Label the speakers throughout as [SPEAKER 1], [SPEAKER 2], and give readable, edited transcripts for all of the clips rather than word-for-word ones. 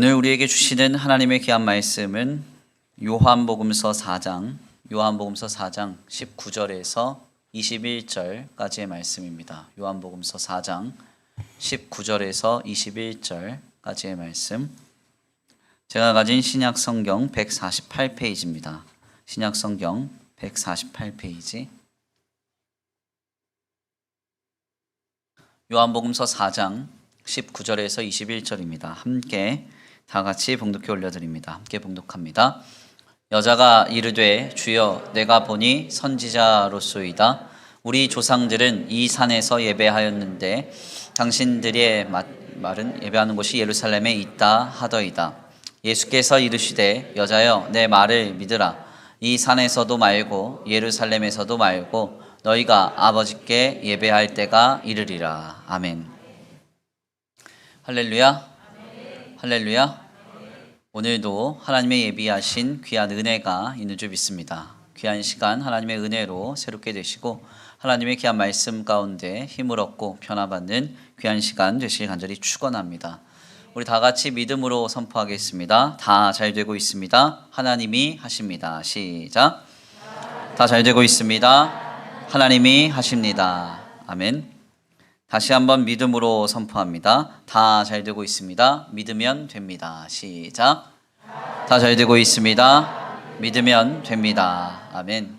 [SPEAKER 1] 오늘 우리에게 주시는 하나님의 귀한 말씀은 요한복음서 4장 19절에서 21절까지의 말씀입니다. 요한복음서 4장 19절에서 21절까지의 말씀. 제가 가진 신약성경 148페이지입니다. 신약성경 148페이지. 요한복음서 4장 19절에서 21절입니다. 함께 다 같이 봉독해 올려드립니다. 함께 봉독합니다. 여자가 이르되 주여 내가 보니 선지자로소이다. 우리 조상들은 이 산에서 예배하였는데 당신들의 말은 예배하는 곳이 예루살렘에 있다 하더이다. 예수께서 이르시되 여자여 내 말을 믿으라. 이 산에서도 말고 예루살렘에서도 말고 너희가 아버지께 예배할 때가 이르리라. 아멘. 할렐루야. 할렐루야. 오늘도 하나님의 예비하신 귀한 은혜가 있는 줄 믿습니다. 귀한 시간 하나님의 은혜로 새롭게 되시고 하나님의 귀한 말씀 가운데 힘을 얻고 변화받는 귀한 시간 되시길 간절히 축원합니다. 우리 다 같이 믿음으로 선포하겠습니다. 다 잘 되고 있습니다. 하나님이 하십니다. 시작. 다 잘 되고 있습니다. 하나님이 하십니다. 아멘. 다시 한번 믿음으로 선포합니다. 다 잘 되고 있습니다. 믿으면 됩니다. 시작. 다 잘 되고 있습니다. 믿으면 됩니다. 아멘.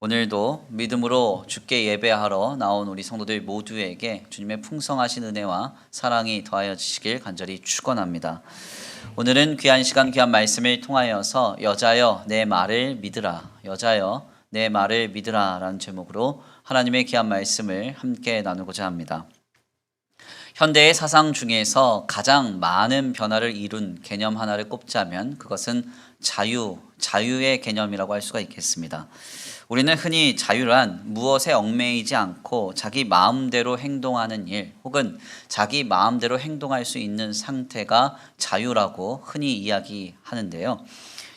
[SPEAKER 1] 오늘도 믿음으로 주께 예배하러 나온 우리 성도들 모두에게 주님의 풍성하신 은혜와 사랑이 더하여 주시길 간절히 축원합니다. 오늘은 귀한 시간 귀한 말씀을 통하여서 여자여 내 말을 믿으라. 여자여 내 말을 믿으라 라는 제목으로 하나님의 귀한 말씀을 함께 나누고자 합니다. 현대의 사상 중에서 가장 많은 변화를 이룬 개념 하나를 꼽자면 그것은 자유의 개념이라고 할 수가 있겠습니다. 우리는 흔히 자유란 무엇에 얽매이지 않고 자기 마음대로 행동하는 일 혹은 자기 마음대로 행동할 수 있는 상태가 자유라고 흔히 이야기하는데요.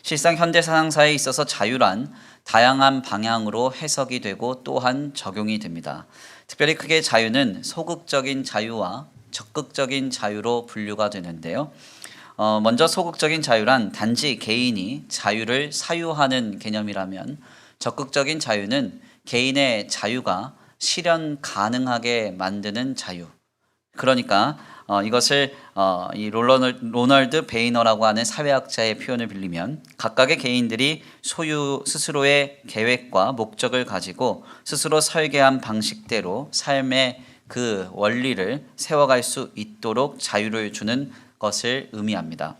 [SPEAKER 1] 실상 현대 사상사에 있어서 자유란 다양한 방향으로 해석이 되고 또한 적용이 됩니다. 특별히 크게 자유는 소극적인 자유와 적극적인 자유로 분류가 되는데요. 먼저 소극적인 자유란 단지 개인이 자유를 사유하는 개념이라면 적극적인 자유는 개인의 자유가 실현 가능하게 만드는 자유. 그러니까 이것을 이 로널드 베이너라고 하는 사회학자의 표현을 빌리면 각각의 개인들이 스스로의 계획과 목적을 가지고 스스로 설계한 방식대로 삶의 그 원리를 세워갈 수 있도록 자유를 주는 것을 의미합니다.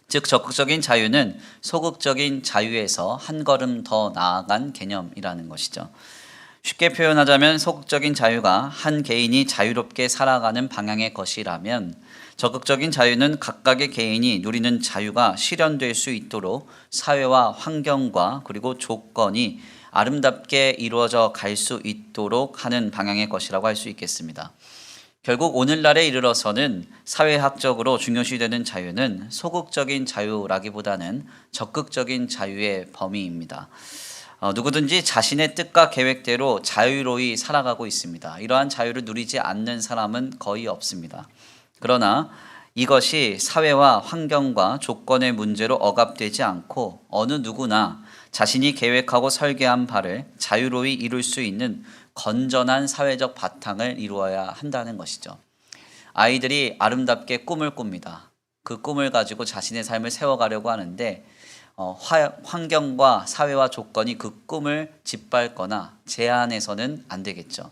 [SPEAKER 1] 즉 적극적인 자유는 소극적인 자유에서 한 걸음 더 나아간 개념이라는 것이죠. 쉽게 표현하자면 소극적인 자유가 한 개인이 자유롭게 살아가는 방향의 것이라면 적극적인 자유는 각각의 개인이 누리는 자유가 실현될 수 있도록 사회와 환경과 그리고 조건이 아름답게 이루어져 갈 수 있도록 하는 방향의 것이라고 할 수 있겠습니다. 결국 오늘날에 이르러서는 사회학적으로 중요시되는 자유는 소극적인 자유라기보다는 적극적인 자유의 범위입니다. 누구든지 자신의 뜻과 계획대로 자유로이 살아가고 있습니다. 이러한 자유를 누리지 않는 사람은 거의 없습니다. 그러나 이것이 사회와 환경과 조건의 문제로 억압되지 않고 어느 누구나 자신이 계획하고 설계한 바를 자유로이 이룰 수 있는 건전한 사회적 바탕을 이루어야 한다는 것이죠. 아이들이 아름답게 꿈을 꿉니다. 그 꿈을 가지고 자신의 삶을 세워가려고 하는데 환경과 사회와 조건이 그 꿈을 짓밟거나 제한해서는 안 되겠죠.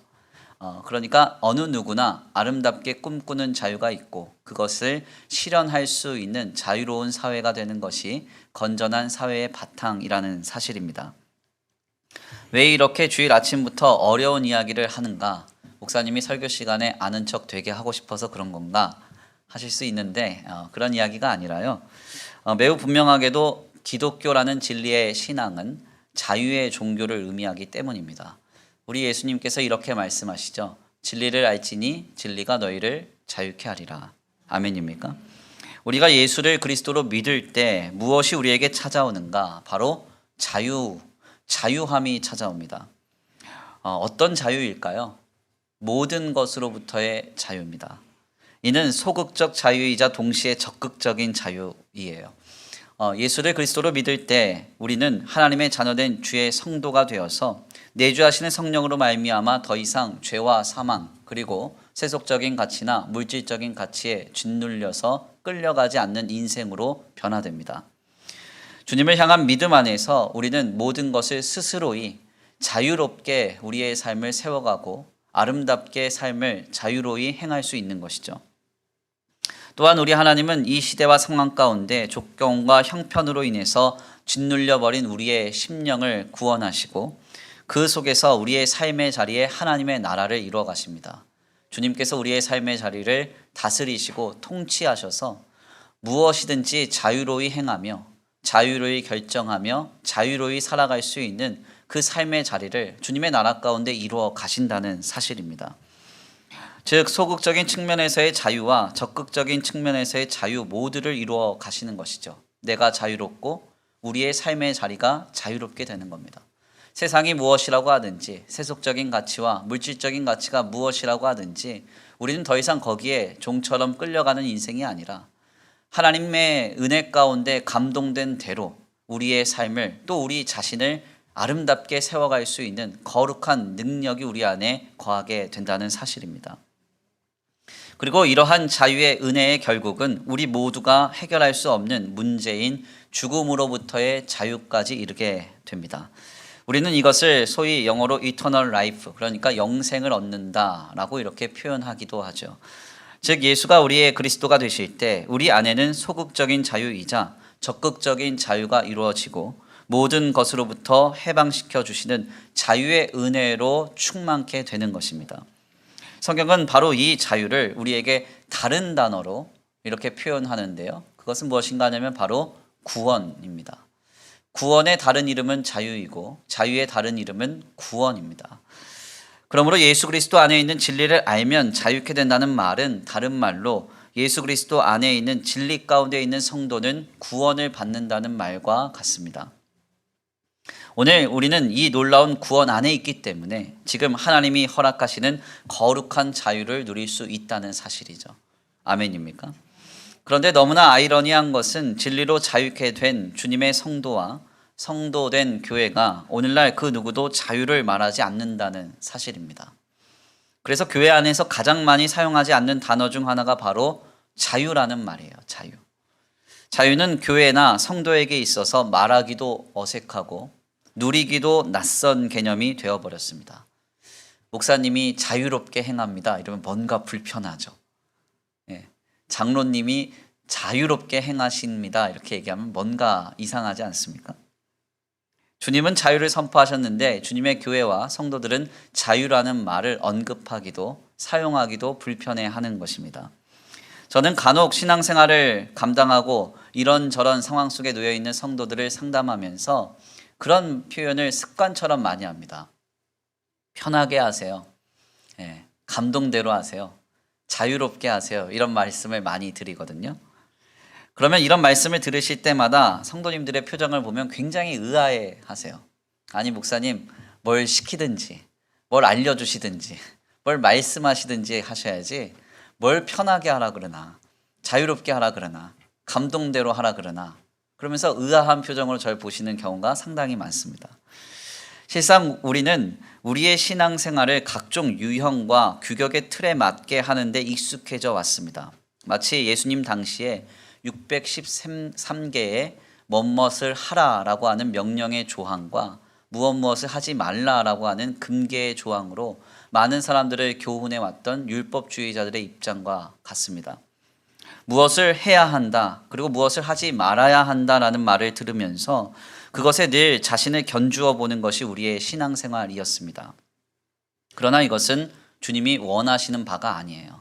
[SPEAKER 1] 그러니까 어느 누구나 아름답게 꿈꾸는 자유가 있고 그것을 실현할 수 있는 자유로운 사회가 되는 것이 건전한 사회의 바탕이라는 사실입니다. 왜 이렇게 주일 아침부터 어려운 이야기를 하는가? 목사님이 설교 시간에 아는 척 되게 하고 싶어서 그런 건가? 하실 수 있는데 그런 이야기가 아니라요. 매우 분명하게도 기독교라는 진리의 신앙은 자유의 종교를 의미하기 때문입니다. 우리 예수님께서 이렇게 말씀하시죠. 진리를 알지니 진리가 너희를 자유케 하리라. 아멘입니까? 우리가 예수를 그리스도로 믿을 때 무엇이 우리에게 찾아오는가? 바로 자유함이 찾아옵니다. 어떤 자유일까요? 모든 것으로부터의 자유입니다. 이는 소극적 자유이자 동시에 적극적인 자유이에요. 예수를 그리스도로 믿을 때 우리는 하나님의 자녀된 주의 성도가 되어서 내주하시는 성령으로 말미암아 더 이상 죄와 사망 그리고 세속적인 가치나 물질적인 가치에 짓눌려서 끌려가지 않는 인생으로 변화됩니다. 주님을 향한 믿음 안에서 우리는 모든 것을 스스로이 자유롭게 우리의 삶을 세워가고 아름답게 삶을 자유로이 행할 수 있는 것이죠. 또한 우리 하나님은 이 시대와 상황 가운데 조건과 형편으로 인해서 짓눌려버린 우리의 심령을 구원하시고 그 속에서 우리의 삶의 자리에 하나님의 나라를 이루어 가십니다. 주님께서 우리의 삶의 자리를 다스리시고 통치하셔서 무엇이든지 자유로이 행하며 자유로이 결정하며 자유로이 살아갈 수 있는 그 삶의 자리를 주님의 나라 가운데 이루어 가신다는 사실입니다. 즉 소극적인 측면에서의 자유와 적극적인 측면에서의 자유 모두를 이루어 가시는 것이죠. 내가 자유롭고 우리의 삶의 자리가 자유롭게 되는 겁니다. 세상이 무엇이라고 하든지 세속적인 가치와 물질적인 가치가 무엇이라고 하든지 우리는 더 이상 거기에 종처럼 끌려가는 인생이 아니라 하나님의 은혜 가운데 감동된 대로 우리의 삶을 또 우리 자신을 아름답게 세워갈 수 있는 거룩한 능력이 우리 안에 거하게 된다는 사실입니다. 그리고 이러한 자유의 은혜의 결국은 우리 모두가 해결할 수 없는 문제인 죽음으로부터의 자유까지 이르게 됩니다. 우리는 이것을 소위 영어로 eternal life, 그러니까 영생을 얻는다라고 이렇게 표현하기도 하죠. 즉 예수가 우리의 그리스도가 되실 때 우리 안에는 소극적인 자유이자 적극적인 자유가 이루어지고 모든 것으로부터 해방시켜 주시는 자유의 은혜로 충만케 되는 것입니다. 성경은 바로 이 자유를 우리에게 다른 단어로 이렇게 표현하는데요. 그것은 무엇인가 하면 바로 구원입니다. 구원의 다른 이름은 자유이고 자유의 다른 이름은 구원입니다. 그러므로 예수 그리스도 안에 있는 진리를 알면 자유케 된다는 말은 다른 말로 예수 그리스도 안에 있는 진리 가운데 있는 성도는 구원을 받는다는 말과 같습니다. 오늘 우리는 이 놀라운 구원 안에 있기 때문에 지금 하나님이 허락하시는 거룩한 자유를 누릴 수 있다는 사실이죠. 아멘입니까? 그런데 너무나 아이러니한 것은 진리로 자유케 된 주님의 성도와 성도된 교회가 오늘날 그 누구도 자유를 말하지 않는다는 사실입니다. 그래서 교회 안에서 가장 많이 사용하지 않는 단어 중 하나가 바로 자유라는 말이에요. 자유. 자유는 교회나 성도에게 있어서 말하기도 어색하고 누리기도 낯선 개념이 되어버렸습니다. 목사님이 자유롭게 행합니다. 이러면 뭔가 불편하죠. 장로님이 자유롭게 행하십니다. 이렇게 얘기하면 뭔가 이상하지 않습니까? 주님은 자유를 선포하셨는데 주님의 교회와 성도들은 자유라는 말을 언급하기도 사용하기도 불편해하는 것입니다. 저는 간혹 신앙생활을 감당하고 이런저런 상황 속에 놓여 있는 성도들을 상담하면서 그런 표현을 습관처럼 많이 합니다. 편하게 하세요. 감동대로 하세요. 자유롭게 하세요. 이런 말씀을 많이 드리거든요. 그러면 이런 말씀을 들으실 때마다 성도님들의 표정을 보면 굉장히 의아해 하세요. 아니 목사님 뭘 시키든지 뭘 알려주시든지 뭘 말씀하시든지 하셔야지 뭘 편하게 하라 그러나 자유롭게 하라 그러나 감동대로 하라 그러나 그러면서 의아한 표정으로 저를 보시는 경우가 상당히 많습니다. 실상 우리는 우리의 신앙생활을 각종 유형과 규격의 틀에 맞게 하는데 익숙해져 왔습니다. 마치 예수님 당시에 613개의 무엇을 하라라고 하는 명령의 조항과 무엇을 하지 말라라고 하는 금계의 조항으로 많은 사람들을 교훈해 왔던 율법주의자들의 입장과 같습니다. 무엇을 해야 한다, 그리고 무엇을 하지 말아야 한다라는 말을 들으면서 그것에 늘 자신을 견주어 보는 것이 우리의 신앙생활이었습니다. 그러나 이것은 주님이 원하시는 바가 아니에요.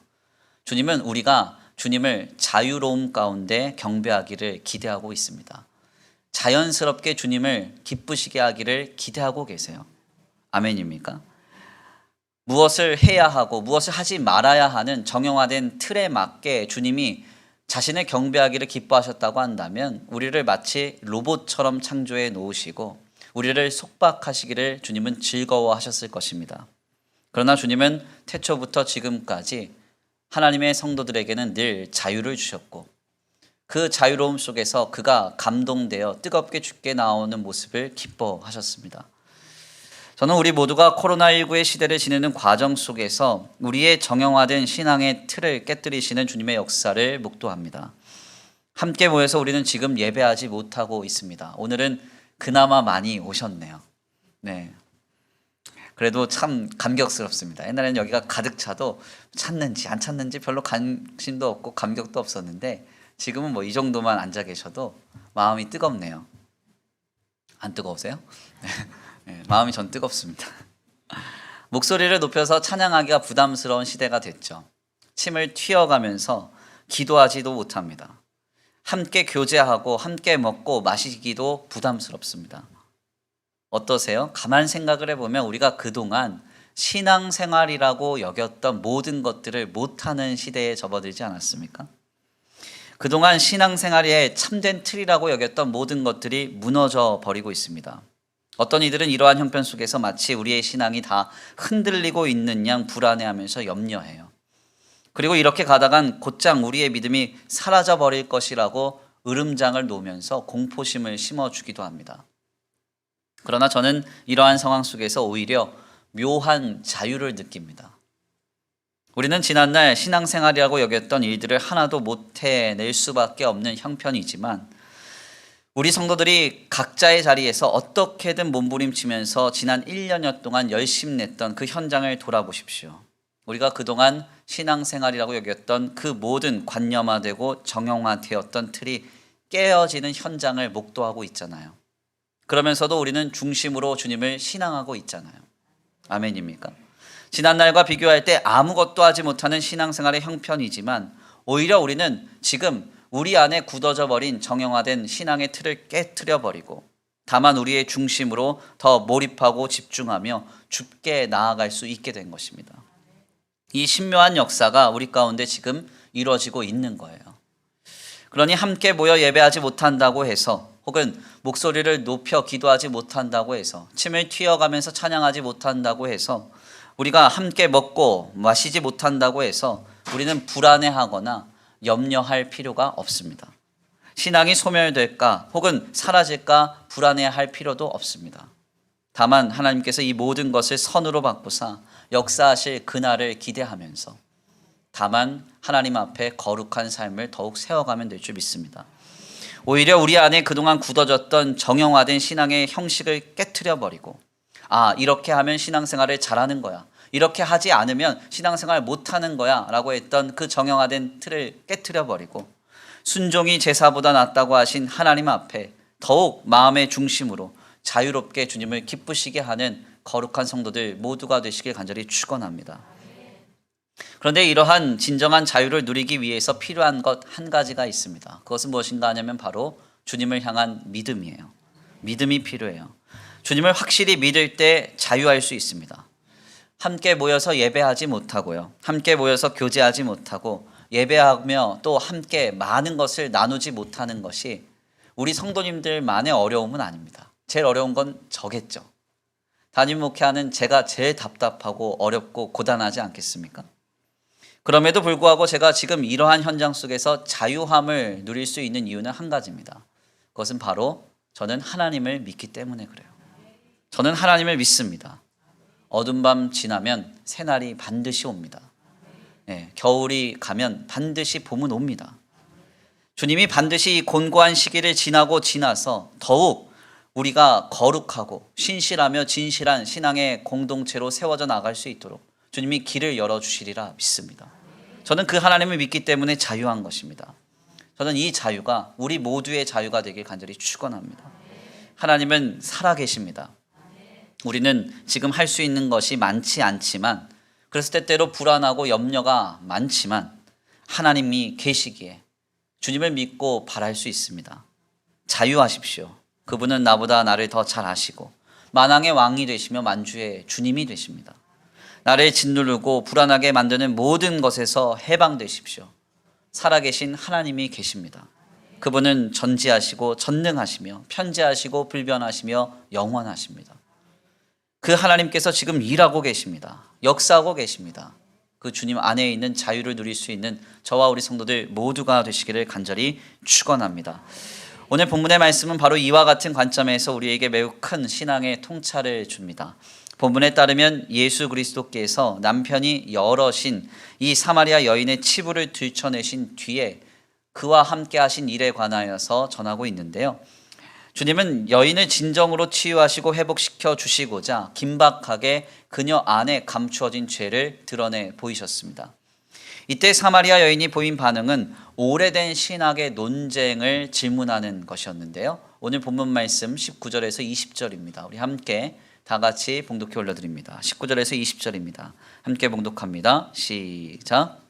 [SPEAKER 1] 주님은 우리가 주님을 자유로움 가운데 경배하기를 기대하고 있습니다. 자연스럽게 주님을 기쁘시게 하기를 기대하고 계세요. 아멘입니까? 무엇을 해야 하고 무엇을 하지 말아야 하는 정형화된 틀에 맞게 주님이 자신의 경배하기를 기뻐하셨다고 한다면 우리를 마치 로봇처럼 창조해 놓으시고 우리를 속박하시기를 주님은 즐거워하셨을 것입니다. 그러나 주님은 태초부터 지금까지 하나님의 성도들에게는 늘 자유를 주셨고 그 자유로움 속에서 그가 감동되어 뜨겁게 주께 나오는 모습을 기뻐하셨습니다. 저는 우리 모두가 코로나19의 시대를 지내는 과정 속에서 우리의 정형화된 신앙의 틀을 깨뜨리시는 주님의 역사를 목도합니다. 함께 모여서 우리는 지금 예배하지 못하고 있습니다. 오늘은 그나마 많이 오셨네요. 네. 그래도 참 감격스럽습니다. 옛날에는 여기가 가득 차도 찾는지 안 찾는지 별로 관심도 없고 감격도 없었는데 지금은 뭐 이 정도만 앉아 계셔도 마음이 뜨겁네요. 안 뜨거우세요? 네, 마음이 전 뜨겁습니다. 목소리를 높여서 찬양하기가 부담스러운 시대가 됐죠. 침을 튀어가면서 기도하지도 못합니다. 함께 교제하고 함께 먹고 마시기도 부담스럽습니다. 어떠세요? 가만 생각을 해보면 우리가 그동안 신앙생활이라고 여겼던 모든 것들을 못하는 시대에 접어들지 않았습니까? 그동안 신앙생활의 참된 틀이라고 여겼던 모든 것들이 무너져 버리고 있습니다. 어떤 이들은 이러한 형편 속에서 마치 우리의 신앙이 다 흔들리고 있는 양 불안해하면서 염려해요. 그리고 이렇게 가다간 곧장 우리의 믿음이 사라져 버릴 것이라고 으름장을 놓으면서 공포심을 심어주기도 합니다. 그러나 저는 이러한 상황 속에서 오히려 묘한 자유를 느낍니다. 우리는 지난날 신앙생활이라고 여겼던 일들을 하나도 못 해낼 수밖에 없는 형편이지만 우리 성도들이 각자의 자리에서 어떻게든 몸부림치면서 지난 1년여 동안 열심 냈던 그 현장을 돌아보십시오. 우리가 그동안 신앙생활이라고 여겼던 그 모든 관념화되고 정형화되었던 틀이 깨어지는 현장을 목도하고 있잖아요. 그러면서도 우리는 중심으로 주님을 신앙하고 있잖아요. 아멘입니까? 지난날과 비교할 때 아무것도 하지 못하는 신앙생활의 형편이지만 오히려 우리는 지금 우리 안에 굳어져 버린 정형화된 신앙의 틀을 깨트려 버리고 다만 우리의 중심으로 더 몰입하고 집중하며 주께 나아갈 수 있게 된 것입니다. 이 신묘한 역사가 우리 가운데 지금 이루어지고 있는 거예요. 그러니 함께 모여 예배하지 못한다고 해서 혹은 목소리를 높여 기도하지 못한다고 해서 침을 튀어가면서 찬양하지 못한다고 해서 우리가 함께 먹고 마시지 못한다고 해서 우리는 불안해하거나 염려할 필요가 없습니다. 신앙이 소멸될까 혹은 사라질까 불안해할 필요도 없습니다. 다만 하나님께서 이 모든 것을 선으로 바꾸사 역사하실 그날을 기대하면서 다만 하나님 앞에 거룩한 삶을 더욱 세워가면 될 줄 믿습니다. 오히려 우리 안에 그동안 굳어졌던 정형화된 신앙의 형식을 깨트려 버리고 이렇게 하면 신앙생활을 잘하는 거야. 이렇게 하지 않으면 신앙생활 못하는 거야 라고 했던 그 정형화된 틀을 깨트려 버리고 순종이 제사보다 낫다고 하신 하나님 앞에 더욱 마음의 중심으로 자유롭게 주님을 기쁘시게 하는 거룩한 성도들 모두가 되시길 간절히 축원합니다. 그런데 이러한 진정한 자유를 누리기 위해서 필요한 것 한 가지가 있습니다. 그것은 무엇인가 하냐면 바로 주님을 향한 믿음이에요. 믿음이 필요해요. 주님을 확실히 믿을 때 자유할 수 있습니다. 함께 모여서 예배하지 못하고요. 함께 모여서 교제하지 못하고 예배하며 또 함께 많은 것을 나누지 못하는 것이 우리 성도님들만의 어려움은 아닙니다. 제일 어려운 건 저겠죠. 담임 목회하는 제가 제일 답답하고 어렵고 고단하지 않겠습니까? 그럼에도 불구하고 제가 지금 이러한 현장 속에서 자유함을 누릴 수 있는 이유는 한 가지입니다. 그것은 바로 저는 하나님을 믿기 때문에 그래요. 저는 하나님을 믿습니다. 어둠 밤 지나면 새날이 반드시 옵니다. 겨울이 가면 반드시 봄은 옵니다. 주님이 반드시 이 곤고한 시기를 지나서 더욱 우리가 거룩하고 신실하며 진실한 신앙의 공동체로 세워져 나갈 수 있도록 주님이 길을 열어주시리라 믿습니다. 저는 그 하나님을 믿기 때문에 자유한 것입니다. 저는 이 자유가 우리 모두의 자유가 되길 간절히 축원합니다. 하나님은 살아계십니다. 우리는 지금 할 수 있는 것이 많지 않지만 그래서 때때로 불안하고 염려가 많지만 하나님이 계시기에 주님을 믿고 바랄 수 있습니다. 자유하십시오. 그분은 나보다 나를 더 잘 아시고 만왕의 왕이 되시며 만주의 주님이 되십니다. 나를 짓누르고 불안하게 만드는 모든 것에서 해방되십시오. 살아계신 하나님이 계십니다. 그분은 전지하시고 전능하시며 편재하시고 불변하시며 영원하십니다. 그 하나님께서 지금 일하고 계십니다. 역사하고 계십니다. 그 주님 안에 있는 자유를 누릴 수 있는 저와 우리 성도들 모두가 되시기를 간절히 축원합니다. 오늘 본문의 말씀은 바로 이와 같은 관점에서 우리에게 매우 큰 신앙의 통찰을 줍니다. 본문에 따르면 예수 그리스도께서 남편이 여럿인 이 사마리아 여인의 치부를 들춰내신 뒤에 그와 함께 하신 일에 관하여서 전하고 있는데요. 주님은 여인을 진정으로 치유하시고 회복시켜 주시고자 긴박하게 그녀 안에 감추어진 죄를 드러내 보이셨습니다. 이때 사마리아 여인이 보인 반응은 오래된 신학의 논쟁을 질문하는 것이었는데요. 오늘 본문 말씀 19절에서 20절입니다. 우리 함께 다 같이 봉독해 올려드립니다. 19절에서 20절입니다. 함께 봉독합니다. 시작.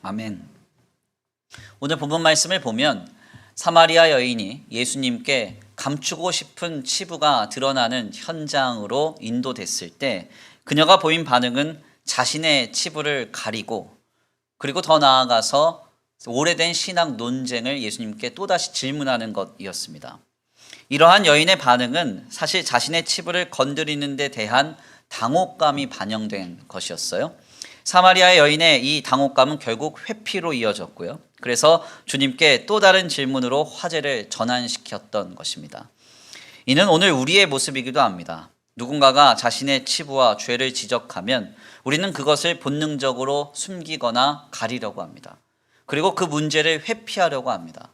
[SPEAKER 1] 아멘. 오늘 본문 말씀을 보면 사마리아 여인이 예수님께 감추고 싶은 치부가 드러나는 현장으로 인도됐을 때 그녀가 보인 반응은 자신의 치부를 가리고 그리고 더 나아가서 오래된 신학 논쟁을 예수님께 또다시 질문하는 것이었습니다. 이러한 여인의 반응은 사실 자신의 치부를 건드리는 데 대한 당혹감이 반영된 것이었어요. 사마리아 여인의 이 당혹감은 결국 회피로 이어졌고요. 그래서 주님께 또 다른 질문으로 화제를 전환시켰던 것입니다. 이는 오늘 우리의 모습이기도 합니다. 누군가가 자신의 치부와 죄를 지적하면 우리는 그것을 본능적으로 숨기거나 가리려고 합니다. 그리고 그 문제를 회피하려고 합니다.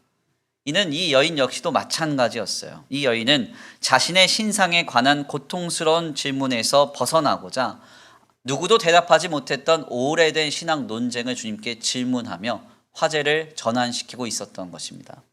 [SPEAKER 1] 이는 이 여인 역시도 마찬가지였어요. 이 여인은 자신의 신상에 관한 고통스러운 질문에서 벗어나고자 누구도 대답하지 못했던 오래된 신학 논쟁을 주님께 질문하며 화제를 전환시키고 있었던 것입니다.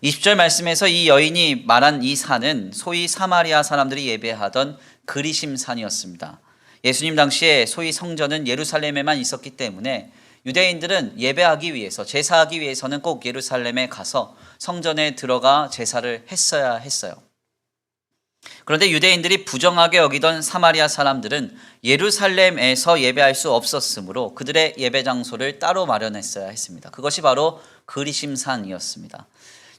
[SPEAKER 1] 20절 말씀에서 이 여인이 말한 이 산은 소위 사마리아 사람들이 예배하던 그리심산이었습니다. 예수님 당시에 소위 성전은 예루살렘에만 있었기 때문에 유대인들은 예배하기 위해서 제사하기 위해서는 꼭 예루살렘에 가서 성전에 들어가 제사를 했어야 했어요. 그런데 유대인들이 부정하게 여기던 사마리아 사람들은 예루살렘에서 예배할 수 없었으므로 그들의 예배 장소를 따로 마련했어야 했습니다. 그것이 바로 그리심산이었습니다.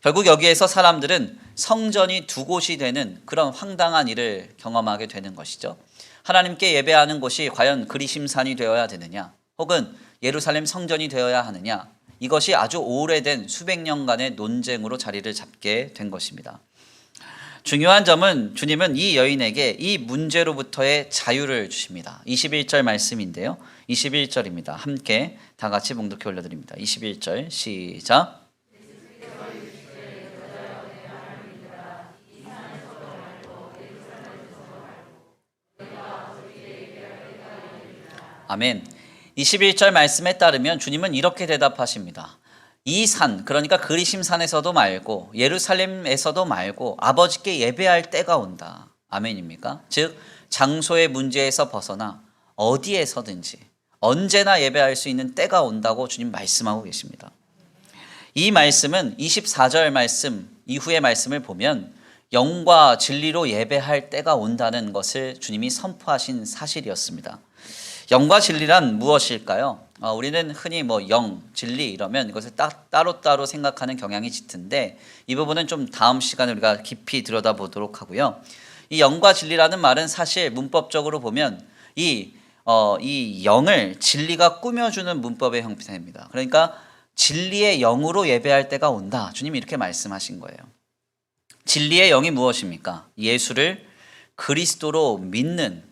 [SPEAKER 1] 결국 여기에서 사람들은 성전이 두 곳이 되는 그런 황당한 일을 경험하게 되는 것이죠. 하나님께 예배하는 곳이 과연 그리심산이 되어야 되느냐 혹은 예루살렘 성전이 되어야 하느냐, 이것이 아주 오래된 수백 년간의 논쟁으로 자리를 잡게 된 것입니다. 중요한 점은 주님은 이 여인에게 이 문제로부터의 자유를 주십니다. 21절 말씀인데요. 21절입니다. 함께 다 같이 봉독해 올려드립니다. 21절 시작. 아멘. 21절 말씀에 따르면 주님은 이렇게 대답하십니다. 이 산, 그러니까 그리심산에서도 말고 예루살렘에서도 말고 아버지께 예배할 때가 온다. 아멘입니까? 즉 장소의 문제에서 벗어나 어디에서든지 언제나 예배할 수 있는 때가 온다고 주님 말씀하고 계십니다. 이 말씀은 24절 말씀 이후의 말씀을 보면 영과 진리로 예배할 때가 온다는 것을 주님이 선포하신 사실이었습니다. 영과 진리란 무엇일까요? 우리는 흔히 영, 진리 이러면 이것을 따로따로 생각하는 경향이 짙은데 이 부분은 좀 다음 시간에 우리가 깊이 들여다보도록 하고요. 이 영과 진리라는 말은 사실 문법적으로 보면 이 영을 진리가 꾸며주는 문법의 형태입니다. 그러니까 진리의 영으로 예배할 때가 온다. 주님이 이렇게 말씀하신 거예요. 진리의 영이 무엇입니까? 예수를 그리스도로 믿는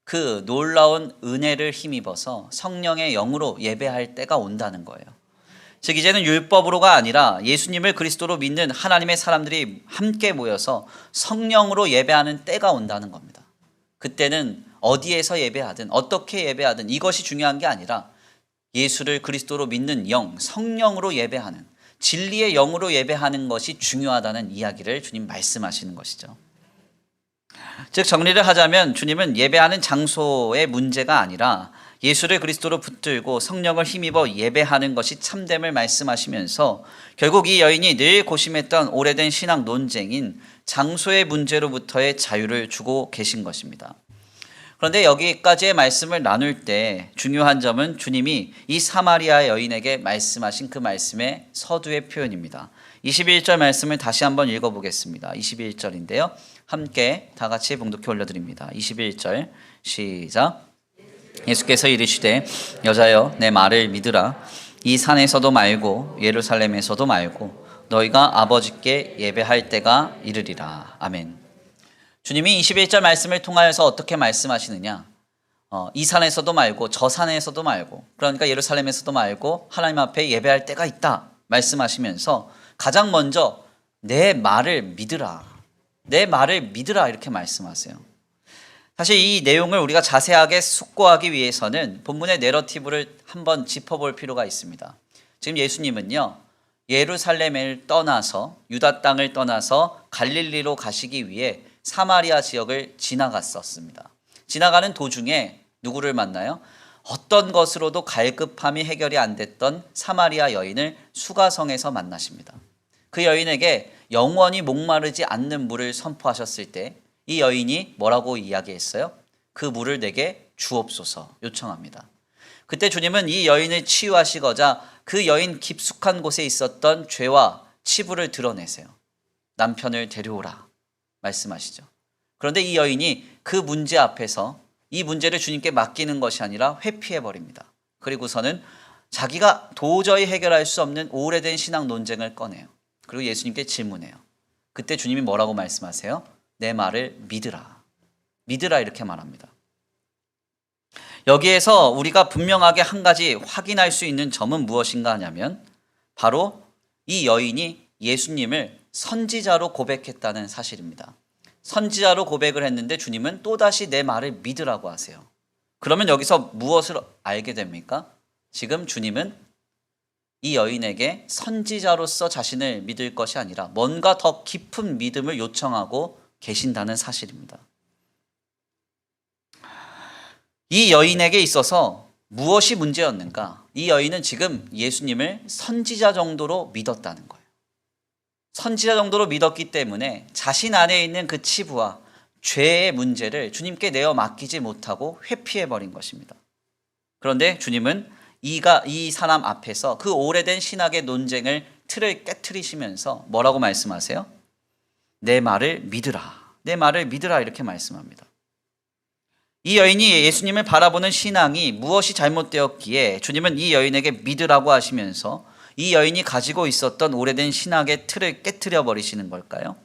[SPEAKER 1] 그 놀라운 은혜를 힘입어서 성령의 영으로 예배할 때가 온다는 거예요. 즉 이제는 율법으로가 아니라 예수님을 그리스도로 믿는 하나님의 사람들이 함께 모여서 성령으로 예배하는 때가 온다는 겁니다. 그때는 어디에서 예배하든 어떻게 예배하든 이것이 중요한 게 아니라 예수를 그리스도로 믿는 영, 성령으로 예배하는 진리의 영으로 예배하는 것이 중요하다는 이야기를 주님 말씀하시는 것이죠. 즉 정리를 하자면 주님은 예배하는 장소의 문제가 아니라 예수를 그리스도로 붙들고 성령을 힘입어 예배하는 것이 참됨을 말씀하시면서 결국 이 여인이 늘 고심했던 오래된 신학 논쟁인 장소의 문제로부터의 자유를 주고 계신 것입니다. 그런데 여기까지의 말씀을 나눌 때 중요한 점은 주님이 이 사마리아 여인에게 말씀하신 그 말씀의 서두의 표현입니다. 21절 말씀을 다시 한번 읽어보겠습니다. 21절인데요. 함께 다 같이 봉독해 올려드립니다. 21절 시작. 예수께서 이르시되 여자여 내 말을 믿으라. 이 산에서도 말고 예루살렘에서도 말고 너희가 아버지께 예배할 때가 이르리라. 아멘. 주님이 21절 말씀을 통하여서 어떻게 말씀하시느냐? 이 산에서도 말고 저 산에서도 말고, 그러니까 예루살렘에서도 말고 하나님 앞에 예배할 때가 있다 말씀하시면서 가장 먼저 내 말을 믿으라. 내 말을 믿으라 이렇게 말씀하세요. 사실 이 내용을 우리가 자세하게 숙고하기 위해서는 본문의 내러티브를 한번 짚어볼 필요가 있습니다. 지금 예수님은요, 예루살렘을 떠나서 유다 땅을 떠나서 갈릴리로 가시기 위해 사마리아 지역을 지나갔었습니다. 지나가는 도중에 누구를 만나요? 어떤 것으로도 갈급함이 해결이 안 됐던 사마리아 여인을 수가성에서 만나십니다. 그 여인에게 영원히 목마르지 않는 물을 선포하셨을 때 이 여인이 뭐라고 이야기했어요? 그 물을 내게 주옵소서 요청합니다. 그때 주님은 이 여인을 치유하시고자 그 여인 깊숙한 곳에 있었던 죄와 치부를 드러내세요. 남편을 데려오라 말씀하시죠. 그런데 이 여인이 그 문제 앞에서 이 문제를 주님께 맡기는 것이 아니라 회피해버립니다. 그리고서는 자기가 도저히 해결할 수 없는 오래된 신앙 논쟁을 꺼내요. 그리고 예수님께 질문해요. 그때 주님이 뭐라고 말씀하세요? 내 말을 믿으라. 믿으라 이렇게 말합니다. 여기에서 우리가 분명하게 한 가지 확인할 수 있는 점은 무엇인가 하냐면 바로 이 여인이 예수님을 선지자로 고백했다는 사실입니다. 선지자로 고백을 했는데 주님은 또다시 내 말을 믿으라고 하세요. 그러면 여기서 무엇을 알게 됩니까? 지금 주님은 이 여인에게 선지자로서 자신을 믿을 것이 아니라 뭔가 더 깊은 믿음을 요청하고 계신다는 사실입니다. 이 여인에게 있어서 무엇이 문제였는가? 이 여인은 지금 예수님을 선지자 정도로 믿었다는 거예요. 선지자 정도로 믿었기 때문에 자신 안에 있는 그 치부와 죄의 문제를 주님께 내어 맡기지 못하고 회피해버린 것입니다. 그런데 주님은 이 사람 앞에서 그 오래된 신학의 논쟁을 틀을 깨트리시면서 뭐라고 말씀하세요? 내 말을 믿으라. 내 말을 믿으라 이렇게 말씀합니다. 이 여인이 예수님을 바라보는 신앙이 무엇이 잘못되었기에 주님은 이 여인에게 믿으라고 하시면서 이 여인이 가지고 있었던 오래된 신학의 틀을 깨트려 버리시는 걸까요?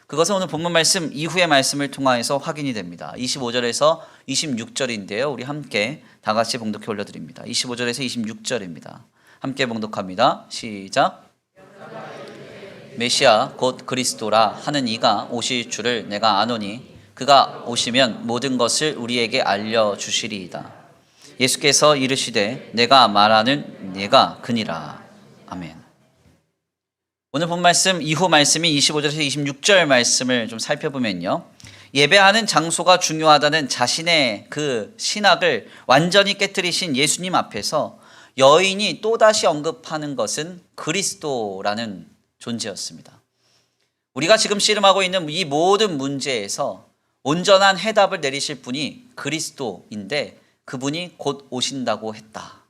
[SPEAKER 1] 그것은 오늘 본문 말씀 이후의 말씀을 통하여서 확인이 됩니다. 25절에서 26절인데요. 우리 함께 다 같이 봉독해 올려드립니다. 25절에서 26절입니다. 함께 봉독합니다. 시작. 메시아 곧 그리스도라 하는 이가 오실 줄을 내가 아노니 그가 오시면 모든 것을 우리에게 알려주시리이다. 예수께서 이르시되 내가 말하는 내가 그니라. 아멘. 오늘 본 말씀 이후 말씀이 25절에서 26절 말씀을 좀 살펴보면요. 예배하는 장소가 중요하다는 자신의 그 신학을 완전히 깨뜨리신 예수님 앞에서 여인이 또다시 언급하는 것은 그리스도라는 존재였습니다. 우리가 지금 씨름하고 있는 이 모든 문제에서 온전한 해답을 내리실 분이 그리스도인데 그분이 곧 오신다고 했다.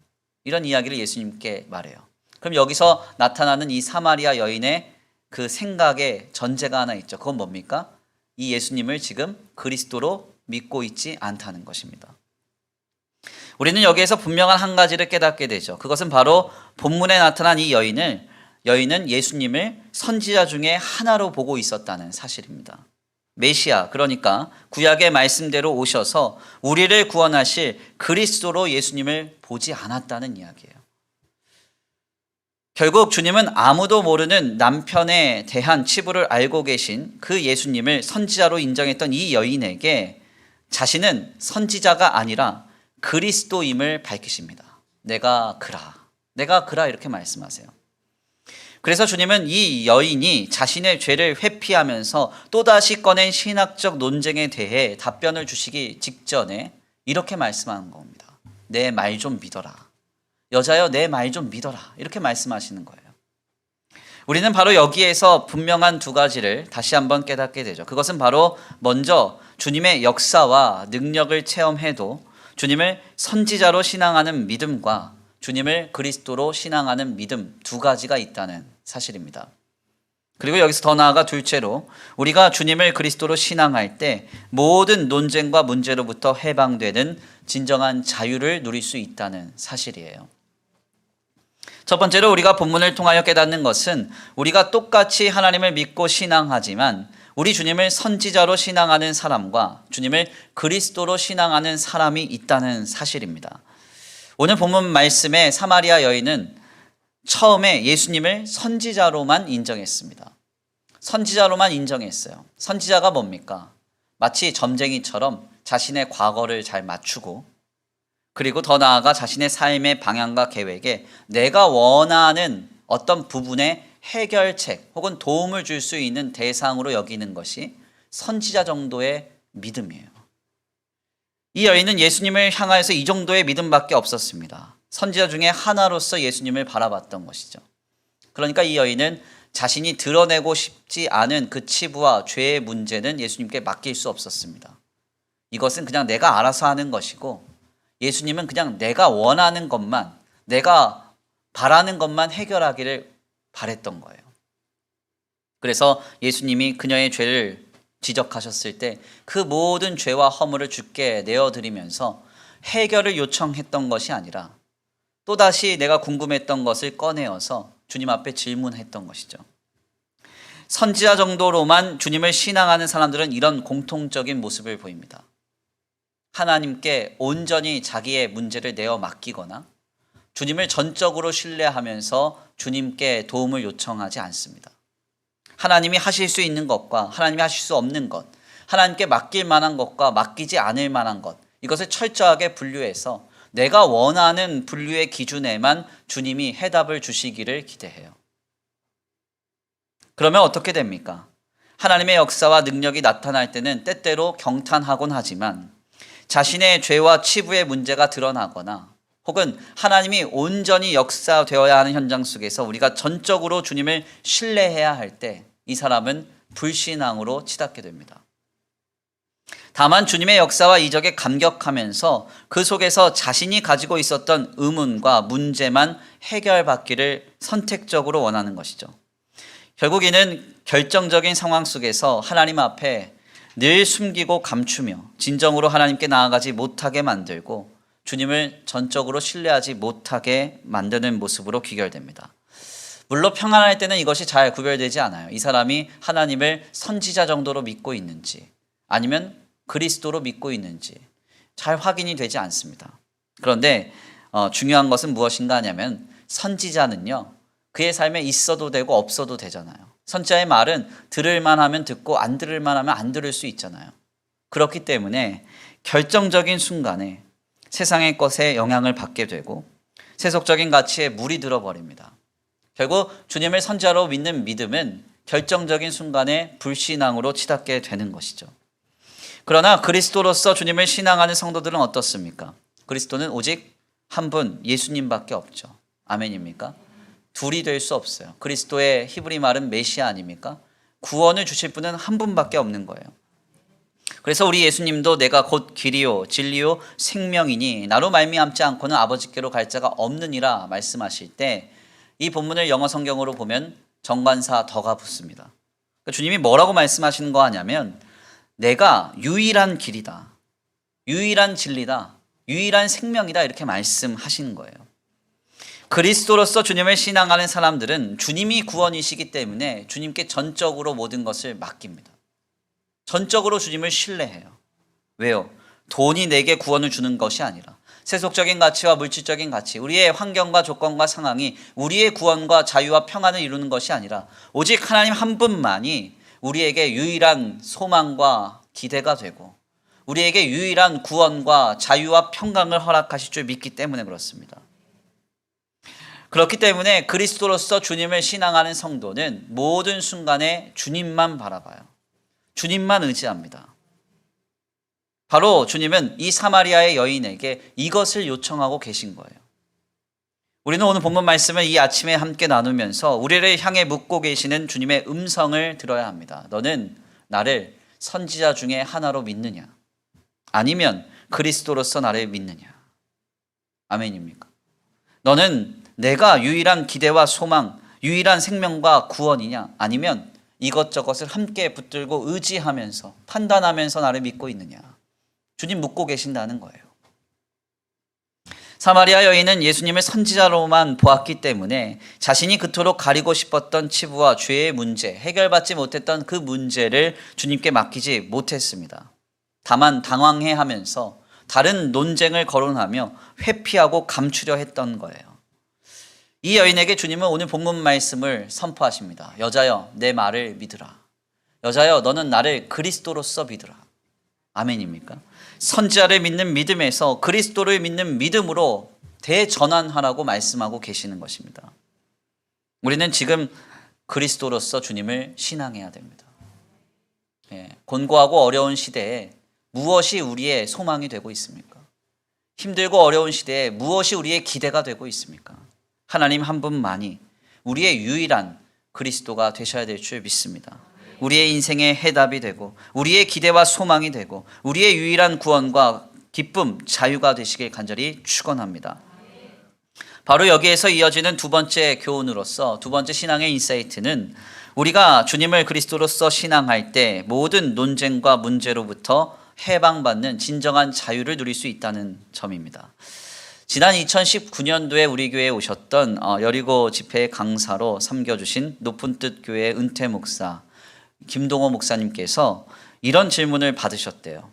[SPEAKER 1] 이런 이야기를 예수님께 말해요. 그럼 여기서 나타나는 이 사마리아 여인의 그 생각의 전제가 하나 있죠. 그건 뭡니까? 이 예수님을 지금 그리스도로 믿고 있지 않다는 것입니다. 우리는 여기에서 분명한 한 가지를 깨닫게 되죠. 그것은 바로 본문에 나타난 이 여인은 예수님을 선지자 중에 하나로 보고 있었다는 사실입니다. 메시아, 그러니까 구약의 말씀대로 오셔서 우리를 구원하실 그리스도로 예수님을 보지 않았다는 이야기예요. 결국 주님은 아무도 모르는 남편에 대한 치부를 알고 계신 그 예수님을 선지자로 인정했던 이 여인에게 자신은 선지자가 아니라 그리스도임을 밝히십니다. 내가 그라 이렇게 말씀하세요. 그래서 주님은 이 여인이 자신의 죄를 회피하면서 또다시 꺼낸 신학적 논쟁에 대해 답변을 주시기 직전에 이렇게 말씀하는 겁니다. 내 말 좀 믿어라. 여자여 내 말 좀 믿어라. 이렇게 말씀하시는 거예요. 우리는 바로 여기에서 분명한 두 가지를 다시 한번 깨닫게 되죠. 그것은 바로 먼저 주님의 역사와 능력을 체험해도 주님을 선지자로 신앙하는 믿음과 주님을 그리스도로 신앙하는 믿음 두 가지가 있다는 사실입니다. 그리고 여기서 더 나아가 둘째로 우리가 주님을 그리스도로 신앙할 때 모든 논쟁과 문제로부터 해방되는 진정한 자유를 누릴 수 있다는 사실이에요. 첫 번째로 우리가 본문을 통하여 깨닫는 것은 우리가 똑같이 하나님을 믿고 신앙하지만 우리 주님을 선지자로 신앙하는 사람과 주님을 그리스도로 신앙하는 사람이 있다는 사실입니다. 오늘 본문 말씀에 사마리아 여인은 처음에 예수님을 선지자로만 인정했습니다. 선지자로만 인정했어요. 선지자가 뭡니까? 마치 점쟁이처럼 자신의 과거를 잘 맞추고 그리고 더 나아가 자신의 삶의 방향과 계획에 내가 원하는 어떤 부분의 해결책 혹은 도움을 줄 수 있는 대상으로 여기는 것이 선지자 정도의 믿음이에요. 이 여인은 예수님을 향하여서 이 정도의 믿음밖에 없었습니다. 선지자 중에 하나로서 예수님을 바라봤던 것이죠. 그러니까 이 여인은 자신이 드러내고 싶지 않은 그 치부와 죄의 문제는 예수님께 맡길 수 없었습니다. 이것은 그냥 내가 알아서 하는 것이고 예수님은 그냥 내가 원하는 것만, 내가 바라는 것만 해결하기를 바랬던 거예요. 그래서 예수님이 그녀의 죄를 지적하셨을 때 그 모든 죄와 허물을 주께 내어드리면서 해결을 요청했던 것이 아니라 또다시 내가 궁금했던 것을 꺼내어서 주님 앞에 질문했던 것이죠. 선지자 정도로만 주님을 신앙하는 사람들은 이런 공통적인 모습을 보입니다. 하나님께 온전히 자기의 문제를 내어 맡기거나 주님을 전적으로 신뢰하면서 주님께 도움을 요청하지 않습니다. 하나님이 하실 수 있는 것과 하나님이 하실 수 없는 것, 하나님께 맡길 만한 것과 맡기지 않을 만한 것, 이것을 철저하게 분류해서 내가 원하는 분류의 기준에만 주님이 해답을 주시기를 기대해요. 그러면 어떻게 됩니까? 하나님의 역사와 능력이 나타날 때는 때때로 경탄하곤 하지만 자신의 죄와 치부의 문제가 드러나거나 혹은 하나님이 온전히 역사되어야 하는 현장 속에서 우리가 전적으로 주님을 신뢰해야 할 때 이 사람은 불신앙으로 치닫게 됩니다. 다만 주님의 역사와 이적에 감격하면서 그 속에서 자신이 가지고 있었던 의문과 문제만 해결받기를 선택적으로 원하는 것이죠. 결국 이는 결정적인 상황 속에서 하나님 앞에 늘 숨기고 감추며 진정으로 하나님께 나아가지 못하게 만들고 주님을 전적으로 신뢰하지 못하게 만드는 모습으로 귀결됩니다. 물론 평안할 때는 이것이 잘 구별되지 않아요. 이 사람이 하나님을 선지자 정도로 믿고 있는지 아니면 그리스도로 믿고 있는지 잘 확인이 되지 않습니다. 그런데 중요한 것은 무엇인가 하냐면 선지자는요, 그의 삶에 있어도 되고 없어도 되잖아요. 선지자의 말은 들을만 하면 듣고 안 들을만 하면 안 들을 수 있잖아요. 그렇기 때문에 결정적인 순간에 세상의 것에 영향을 받게 되고 세속적인 가치에 물이 들어버립니다. 결국 주님을 선지자로 믿는 믿음은 결정적인 순간에 불신앙으로 치닫게 되는 것이죠. 그러나 그리스도로서 주님을 신앙하는 성도들은 어떻습니까? 그리스도는 오직 한 분, 예수님밖에 없죠. 아멘입니까? 둘이 될 수 없어요. 그리스도의 히브리 말은 메시아 아닙니까? 구원을 주실 분은 한 분밖에 없는 거예요. 그래서 우리 예수님도 내가 곧 길이요 진리요 생명이니 나로 말미암지 않고는 아버지께로 갈 자가 없느니라 말씀하실 때 이 본문을 영어 성경으로 보면 정관사 더가 붙습니다. 그러니까 주님이 뭐라고 말씀하시는 거 하냐면 내가 유일한 길이다, 유일한 진리다, 유일한 생명이다 이렇게 말씀하시는 거예요. 그리스도로서 주님을 신앙하는 사람들은 주님이 구원이시기 때문에 주님께 전적으로 모든 것을 맡깁니다. 전적으로 주님을 신뢰해요. 왜요? 돈이 내게 구원을 주는 것이 아니라 세속적인 가치와 물질적인 가치, 우리의 환경과 조건과 상황이 우리의 구원과 자유와 평안을 이루는 것이 아니라 오직 하나님 한 분만이 우리에게 유일한 소망과 기대가 되고 우리에게 유일한 구원과 자유와 평강을 허락하실 줄 믿기 때문에 그렇습니다. 그렇기 때문에 그리스도로서 주님을 신앙하는 성도는 모든 순간에 주님만 바라봐요. 주님만 의지합니다. 바로 주님은 이 사마리아의 여인에게 이것을 요청하고 계신 거예요. 우리는 오늘 본문 말씀을 이 아침에 함께 나누면서 우리를 향해 묻고 계시는 주님의 음성을 들어야 합니다. 너는 나를 선지자 중에 하나로 믿느냐? 아니면 그리스도로서 나를 믿느냐? 아멘입니까? 너는 내가 유일한 기대와 소망, 유일한 생명과 구원이냐? 아니면 이것저것을 함께 붙들고 의지하면서 판단하면서 나를 믿고 있느냐? 주님 묻고 계신다는 거예요. 사마리아 여인은 예수님을 선지자로만 보았기 때문에 자신이 그토록 가리고 싶었던 치부와 죄의 문제, 해결받지 못했던 그 문제를 주님께 맡기지 못했습니다. 다만 당황해하면서 다른 논쟁을 거론하며 회피하고 감추려 했던 거예요. 이 여인에게 주님은 오늘 본문 말씀을 선포하십니다. 여자여, 내 말을 믿으라. 여자여, 너는 나를 그리스도로서 믿으라. 아멘입니까? 선지자를 믿는 믿음에서 그리스도를 믿는 믿음으로 대전환하라고 말씀하고 계시는 것입니다. 우리는 지금 그리스도로서 주님을 신앙해야 됩니다. 곤고하고 어려운 시대에 무엇이 우리의 소망이 되고 있습니까? 힘들고 어려운 시대에 무엇이 우리의 기대가 되고 있습니까? 하나님 한 분만이 우리의 유일한 그리스도가 되셔야 될 줄 믿습니다. 우리의 인생의 해답이 되고 우리의 기대와 소망이 되고 우리의 유일한 구원과 기쁨, 자유가 되시길 간절히 축원합니다. 바로 여기에서 이어지는 두 번째 교훈으로서 두 번째 신앙의 인사이트는 우리가 주님을 그리스도로서 신앙할 때 모든 논쟁과 문제로부터 해방받는 진정한 자유를 누릴 수 있다는 점입니다. 지난 2019년도에 우리 교회에 오셨던 여리고 집회 강사로 섬겨주신 높은 뜻 교회 은퇴 목사 김동호 목사님께서 이런 질문을 받으셨대요.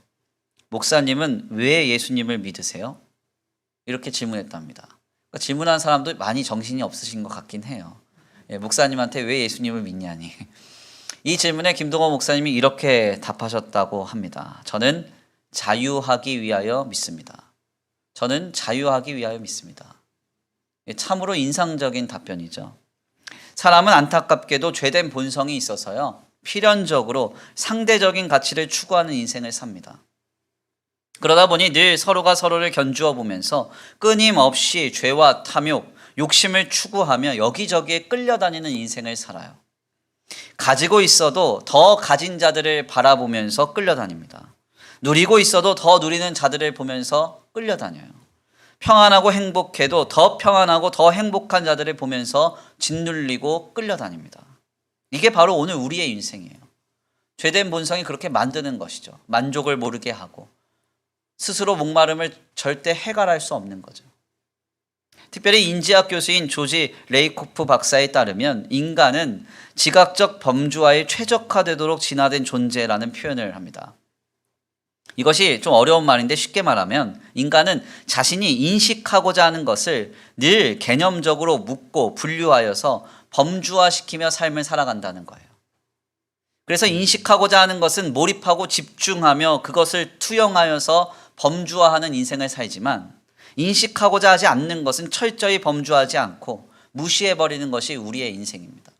[SPEAKER 1] 목사님은 왜 예수님을 믿으세요? 이렇게 질문했답니다. 그러니까 질문한 사람도 많이 정신이 없으신 것 같긴 해요. 목사님한테 왜 예수님을 믿냐니. 이 질문에 김동호 목사님이 이렇게 답하셨다고 합니다. 저는 자유하기 위하여 믿습니다. 저는 자유하기 위하여 믿습니다. 참으로 인상적인 답변이죠. 사람은 안타깝게도 죄된 본성이 있어서요. 필연적으로 상대적인 가치를 추구하는 인생을 삽니다. 그러다 보니 늘 서로가 서로를 견주어 보면서 끊임없이 죄와 탐욕, 욕심을 추구하며 여기저기에 끌려다니는 인생을 살아요. 가지고 있어도 더 가진 자들을 바라보면서 끌려다닙니다. 누리고 있어도 더 누리는 자들을 보면서 끌려다녀요. 평안하고 행복해도 더 평안하고 더 행복한 자들을 보면서 짓눌리고 끌려다닙니다. 이게 바로 오늘 우리의 인생이에요. 죄된 본성이 그렇게 만드는 것이죠. 만족을 모르게 하고 스스로 목마름을 절대 해결할 수 없는 거죠. 특별히 인지학 교수인 조지 레이코프 박사에 따르면 인간은 지각적 범주와의 최적화되도록 진화된 존재라는 표현을 합니다. 이것이 좀 어려운 말인데 쉽게 말하면 인간은 자신이 인식하고자 하는 것을 늘 개념적으로 묻고 분류하여서 범주화시키며 삶을 살아간다는 거예요. 그래서 인식하고자 하는 것은 몰입하고 집중하며 그것을 투영하여서 범주화하는 인생을 살지만 인식하고자 하지 않는 것은 철저히 범주하지 않고 무시해버리는 것이 우리의 인생입니다.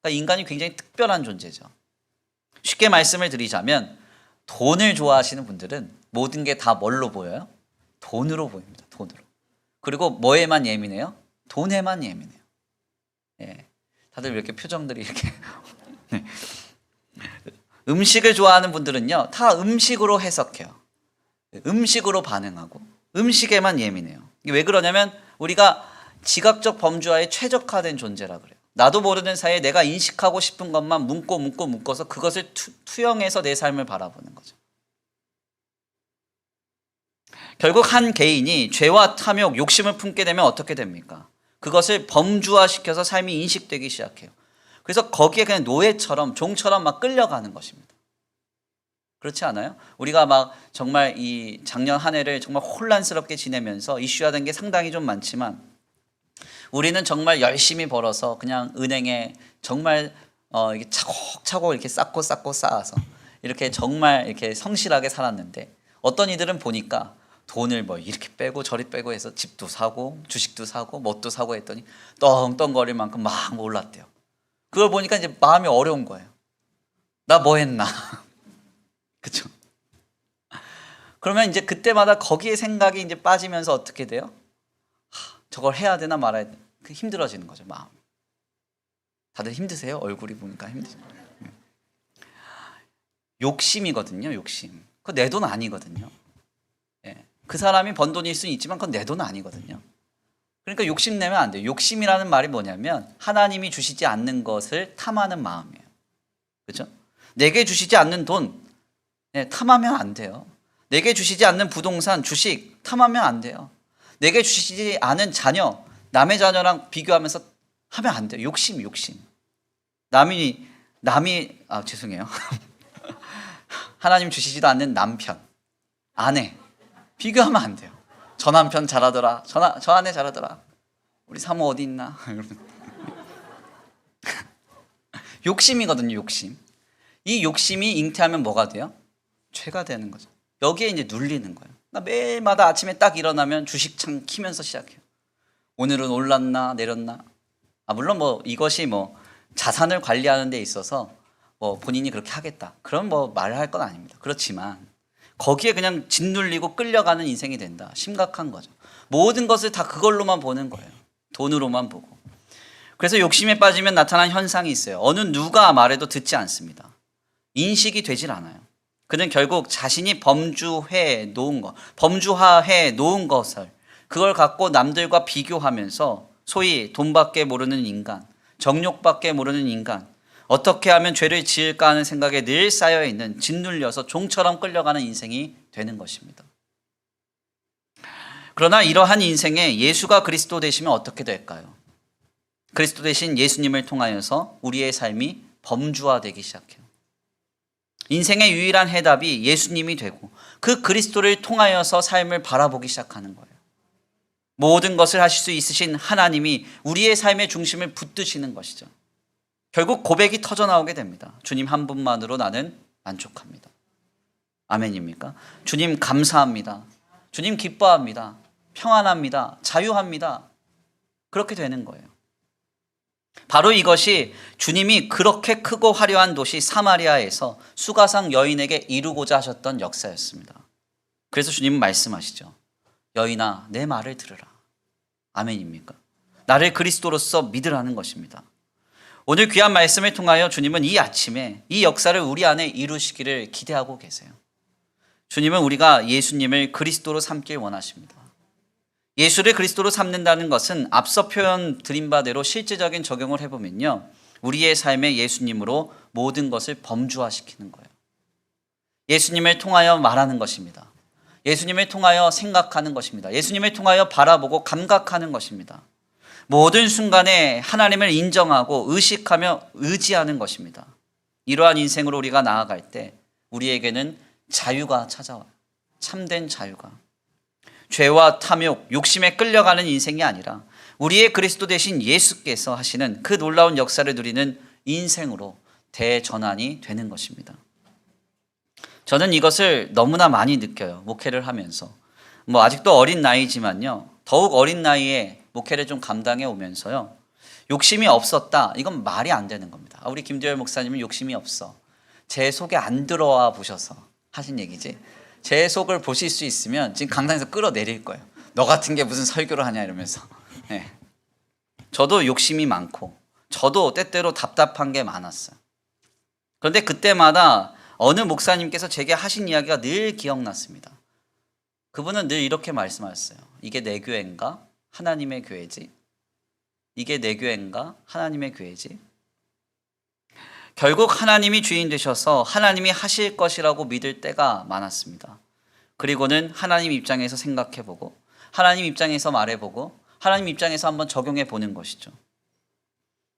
[SPEAKER 1] 그러니까 인간이 굉장히 특별한 존재죠. 쉽게 말씀을 드리자면 돈을 좋아하시는 분들은 모든 게 다 뭘로 보여요? 돈으로 보입니다. 돈으로. 그리고 뭐에만 예민해요? 돈에만 예민해요. 다들 이렇게 표정들이 이렇게 네. 음식을 좋아하는 분들은요 다 음식으로 해석해요. 음식으로 반응하고 음식에만 예민해요. 이게 왜 그러냐면 우리가 지각적 범주화에 최적화된 존재라 그래요. 나도 모르는 사이에 내가 인식하고 싶은 것만 묶어서 그것을 투영해서 내 삶을 바라보는 거죠. 결국 한 개인이 죄와 탐욕, 욕심을 품게 되면 어떻게 됩니까? 그것을 범주화시켜서 삶이 인식되기 시작해요. 그래서 거기에 그냥 노예처럼 종처럼 막 끌려가는 것입니다. 그렇지 않아요? 우리가 막 정말 이 작년 한 해를 정말 혼란스럽게 지내면서 이슈화된 게 상당히 좀 많지만 우리는 정말 열심히 벌어서 그냥 은행에 정말 이게 차곡차곡 이렇게 쌓고 쌓아서 이렇게 정말 이렇게 성실하게 살았는데 어떤 이들은 보니까 돈을 뭐 이렇게 빼고 저리 빼고 해서 집도 사고 주식도 사고 뭣도 사고 했더니 떵떵거릴 만큼 막 올랐대요. 그걸 보니까 이제 마음이 어려운 거예요. 나 뭐 했나? 그쵸? 그러면 이제 그때마다 거기에 생각이 이제 빠지면서 어떻게 돼요? 저걸 해야 되나 말아야 되나 힘들어지는 거죠. 마음. 다들 힘드세요? 얼굴이 보니까 힘드세요. 욕심이거든요. 욕심. 그거 내 돈 아니거든요. 예. 그 사람이 번 돈일 수는 있지만 그건 내 돈 아니거든요. 그러니까 욕심내면 안 돼요. 욕심이라는 말이 뭐냐면 하나님이 주시지 않는 것을 탐하는 마음이에요. 그렇죠? 내게 주시지 않는 돈 탐하면 안 돼요. 내게 주시지 않는 부동산, 주식 탐하면 안 돼요. 내게 주시지 않은 자녀, 남의 자녀랑 비교하면서 하면 안 돼요. 욕심. 죄송해요. 하나님 주시지도 않는 남편, 아내 비교하면 안 돼요. 저 남편 잘하더라. 저 아내 잘하더라. 우리 사모 어디 있나? 욕심이거든요. 욕심. 이 욕심이 잉태하면 뭐가 돼요? 죄가 되는 거죠. 여기에 이제 눌리는 거예요. 나 매일마다 아침에 딱 일어나면 주식창 키면서 시작해요. 오늘은 올랐나 내렸나. 물론 이것이 자산을 관리하는 데 있어서 본인이 그렇게 하겠다. 그럼 말할 건 아닙니다. 그렇지만 거기에 그냥 짓눌리고 끌려가는 인생이 된다. 심각한 거죠. 모든 것을 다 그걸로만 보는 거예요. 돈으로만 보고. 그래서 욕심에 빠지면 나타난 현상이 있어요. 어느 누가 말해도 듣지 않습니다. 인식이 되질 않아요. 그는 결국 자신이 범주화해 놓은 것을 그걸 갖고 남들과 비교하면서 소위 돈밖에 모르는 인간, 정욕밖에 모르는 인간, 어떻게 하면 죄를 지을까 하는 생각에 늘 쌓여있는 짓눌려서 종처럼 끌려가는 인생이 되는 것입니다. 그러나 이러한 인생에 예수가 그리스도 되시면 어떻게 될까요? 그리스도 되신 예수님을 통하여서 우리의 삶이 범주화되기 시작해요. 인생의 유일한 해답이 예수님이 되고 그 그리스도를 통하여서 삶을 바라보기 시작하는 거예요. 모든 것을 하실 수 있으신 하나님이 우리의 삶의 중심을 붙드시는 것이죠. 결국 고백이 터져 나오게 됩니다. 주님 한 분만으로 나는 만족합니다. 아멘입니까? 주님 감사합니다. 주님 기뻐합니다. 평안합니다. 자유합니다. 그렇게 되는 거예요. 바로 이것이 주님이 그렇게 크고 화려한 도시 사마리아에서 수가상 여인에게 이루고자 하셨던 역사였습니다. 그래서 주님은 말씀하시죠. 여인아, 내 말을 들으라. 아멘입니까? 나를 그리스도로서 믿으라는 것입니다. 오늘 귀한 말씀을 통하여 주님은 이 아침에 이 역사를 우리 안에 이루시기를 기대하고 계세요. 주님은 우리가 예수님을 그리스도로 삼길 원하십니다. 예수를 그리스도로 삼는다는 것은 앞서 표현 드린 바대로 실제적인 적용을 해보면요. 우리의 삶에 예수님으로 모든 것을 범주화시키는 거예요. 예수님을 통하여 말하는 것입니다. 예수님을 통하여 생각하는 것입니다. 예수님을 통하여 바라보고 감각하는 것입니다. 모든 순간에 하나님을 인정하고 의식하며 의지하는 것입니다. 이러한 인생으로 우리가 나아갈 때 우리에게는 자유가 찾아와요. 참된 자유가. 죄와 탐욕, 욕심에 끌려가는 인생이 아니라 우리의 그리스도 되신 예수께서 하시는 그 놀라운 역사를 누리는 인생으로 대전환이 되는 것입니다. 저는 이것을 너무나 많이 느껴요. 목회를 하면서. 아직도 어린 나이지만요. 더욱 어린 나이에 목회를 좀 감당해 오면서요. 욕심이 없었다. 이건 말이 안 되는 겁니다. 우리 김대열 목사님은 욕심이 없어. 제 속에 안 들어와 보셔서 하신 얘기지. 제 속을 보실 수 있으면 지금 강당에서 끌어내릴 거예요. 너 같은 게 무슨 설교를 하냐 이러면서. 네. 저도 욕심이 많고 저도 때때로 답답한 게 많았어요. 그런데 그때마다 어느 목사님께서 제게 하신 이야기가 늘 기억났습니다. 그분은 늘 이렇게 말씀하셨어요. 이게 내 교회인가? 하나님의 교회지. 이게 내 교회인가? 하나님의 교회지. 결국 하나님이 주인 되셔서 하나님이 하실 것이라고 믿을 때가 많았습니다. 그리고는 하나님 입장에서 생각해보고 하나님 입장에서 말해보고 하나님 입장에서 한번 적용해보는 것이죠.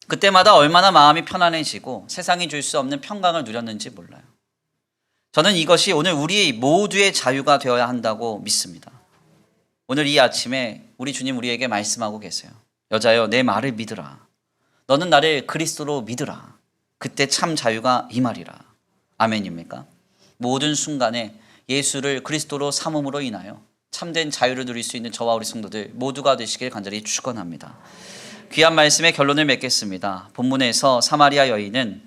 [SPEAKER 1] 그때마다 얼마나 마음이 편안해지고 세상이 줄 수 없는 평강을 누렸는지 몰라요. 저는 이것이 오늘 우리 모두의 자유가 되어야 한다고 믿습니다. 오늘 이 아침에 우리 주님 우리에게 말씀하고 계세요. 여자여, 내 말을 믿으라. 너는 나를 그리스도로 믿으라. 그때 참 자유가 임하리라. 아멘입니까? 모든 순간에 예수를 그리스도로 삼음으로 인하여 참된 자유를 누릴 수 있는 저와 우리 성도들 모두가 되시길 간절히 축원합니다. 귀한 말씀의 결론을 맺겠습니다. 본문에서 사마리아 여인은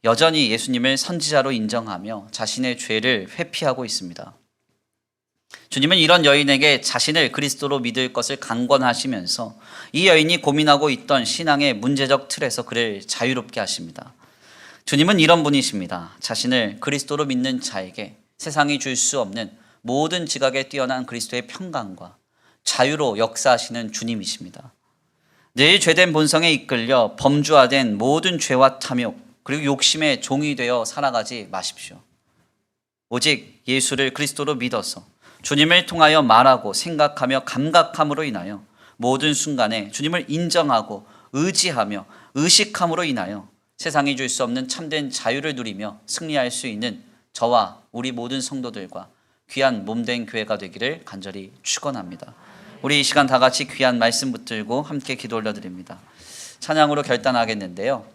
[SPEAKER 1] 여전히 예수님을 선지자로 인정하며 자신의 죄를 회피하고 있습니다. 주님은 이런 여인에게 자신을 그리스도로 믿을 것을 강권하시면서 이 여인이 고민하고 있던 신앙의 문제적 틀에서 그를 자유롭게 하십니다. 주님은 이런 분이십니다. 자신을 그리스도로 믿는 자에게 세상이 줄 수 없는 모든 지각에 뛰어난 그리스도의 평강과 자유로 역사하시는 주님이십니다. 늘 죄된 본성에 이끌려 범주화된 모든 죄와 탐욕 그리고 욕심의 종이 되어 살아가지 마십시오. 오직 예수를 그리스도로 믿어서 주님을 통하여 말하고 생각하며 감각함으로 인하여 모든 순간에 주님을 인정하고 의지하며 의식함으로 인하여 세상이 줄 수 없는 참된 자유를 누리며 승리할 수 있는 저와 우리 모든 성도들과 귀한 몸된 교회가 되기를 간절히 축원합니다. 우리 이 시간 다 같이 귀한 말씀 붙들고 함께 기도 올려드립니다. 찬양으로 결단하겠는데요.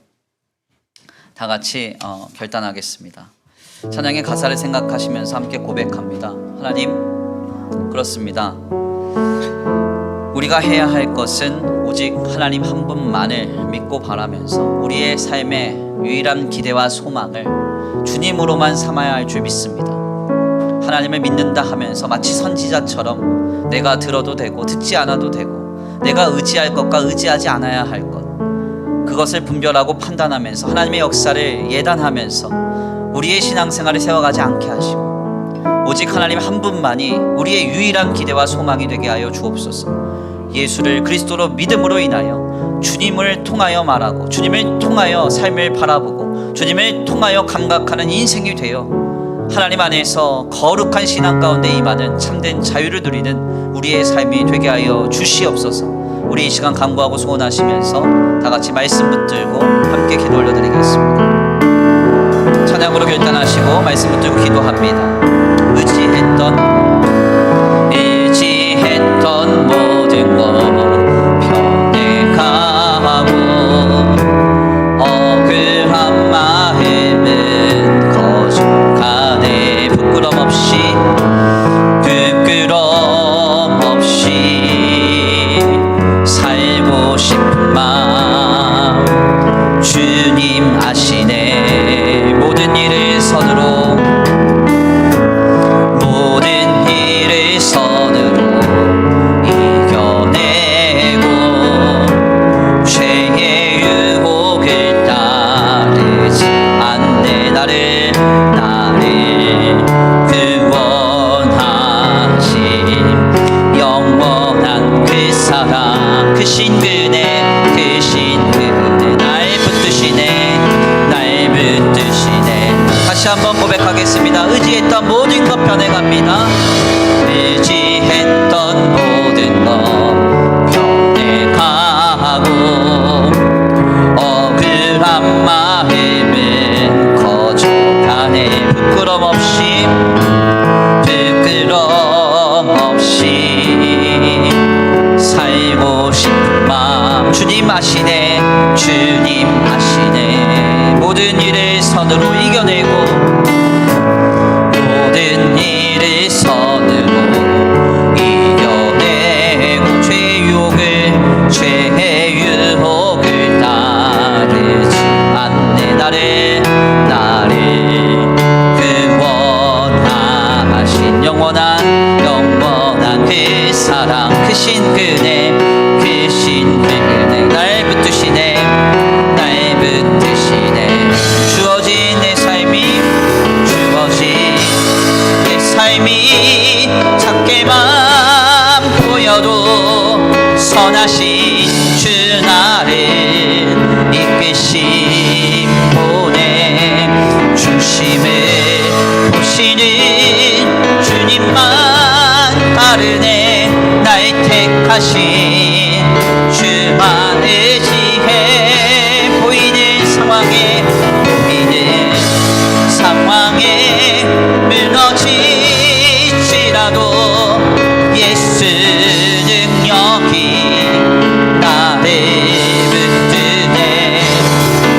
[SPEAKER 1] 다 같이 결단하겠습니다. 찬양의 가사를 생각하시면서 함께 고백합니다. 하나님, 그렇습니다. 우리가 해야 할 것은 오직 하나님 한 분만을 믿고 바라면서 우리의 삶의 유일한 기대와 소망을 주님으로만 삼아야 할 줄 믿습니다. 하나님을 믿는다 하면서 마치 선지자처럼 내가 들어도 되고 듣지 않아도 되고 내가 의지할 것과 의지하지 않아야 할 것, 그것을 분별하고 판단하면서 하나님의 역사를 예단하면서 우리의 신앙생활을 세워가지 않게 하시고 오직 하나님 한 분만이 우리의 유일한 기대와 소망이 되게 하여 주옵소서. 예수를 그리스도로 믿음으로 인하여 주님을 통하여 말하고 주님을 통하여 삶을 바라보고 주님을 통하여 감각하는 인생이 되어 하나님 안에서 거룩한 신앙 가운데 임하는 참된 자유를 누리는 우리의 삶이 되게 하여 주시옵소서. 우리 이 시간 간구하고 소원하시면서 다 같이 말씀 붙들고 함께 기도 올려드리겠습니다. 찬양으로 결단하시고 말씀 붙들고 기도합니다. 의지했던 모든 것 변해가고 억울한 마음은 거룩하네. 부끄럼 없이 살고 싶은 마음 주님 아시네. 모든 일을 선으로 이겨내고 죄의 유혹을 따르지 않네. 나를 구원하신 영원한 그 사랑 크신 그네 날 붙드시네. 다시 한번 고백하겠습니다. 의지했던 모든 것 변해갑니다. 의지했던 모든 것 변해가고 억울한 마음은 거룩하네. 부끄럼 없이 살고 싶은 마음 주님 아시네. 모든 일을 선으로 이겨내고 모든 일을 선으로 이겨내고 죄의 유혹을 따르지 않네. 나를 구원하신 영원한 그 사랑 크신 그네 날 붙드시네. 주어진 내 삶이 작게만 보여도 선하신 주 나를 이끄신 분의 중심을 보시는 주님만 따르네. 날 택하신 주만 의지해. 보이는 상황에 무너질지라도 예수 능력이 나를 붙드네.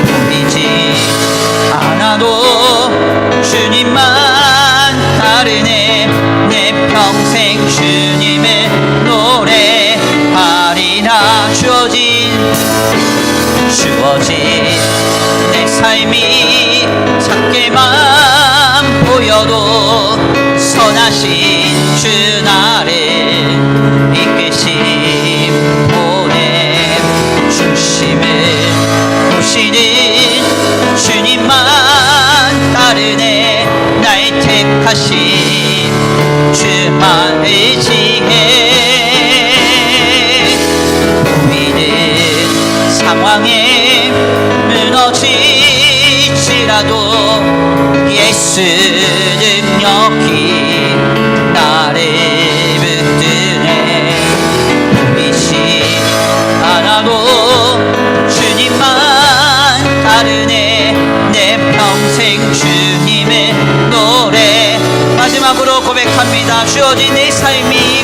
[SPEAKER 1] 보이지 않아도 주님만 따르네. 내 평생 주님을 노래하리라. 주어진 내 삶이 작게만 보여도 선하신 주 택하신 주만 의지해. 보이는 상황에 무너질지라도 예수 능력이 나를 붙드네. 보이지 않아도 주님만 따르네. 내 평생 주님의 노래. 마지막으로 고백합니다. 주어진 내 삶이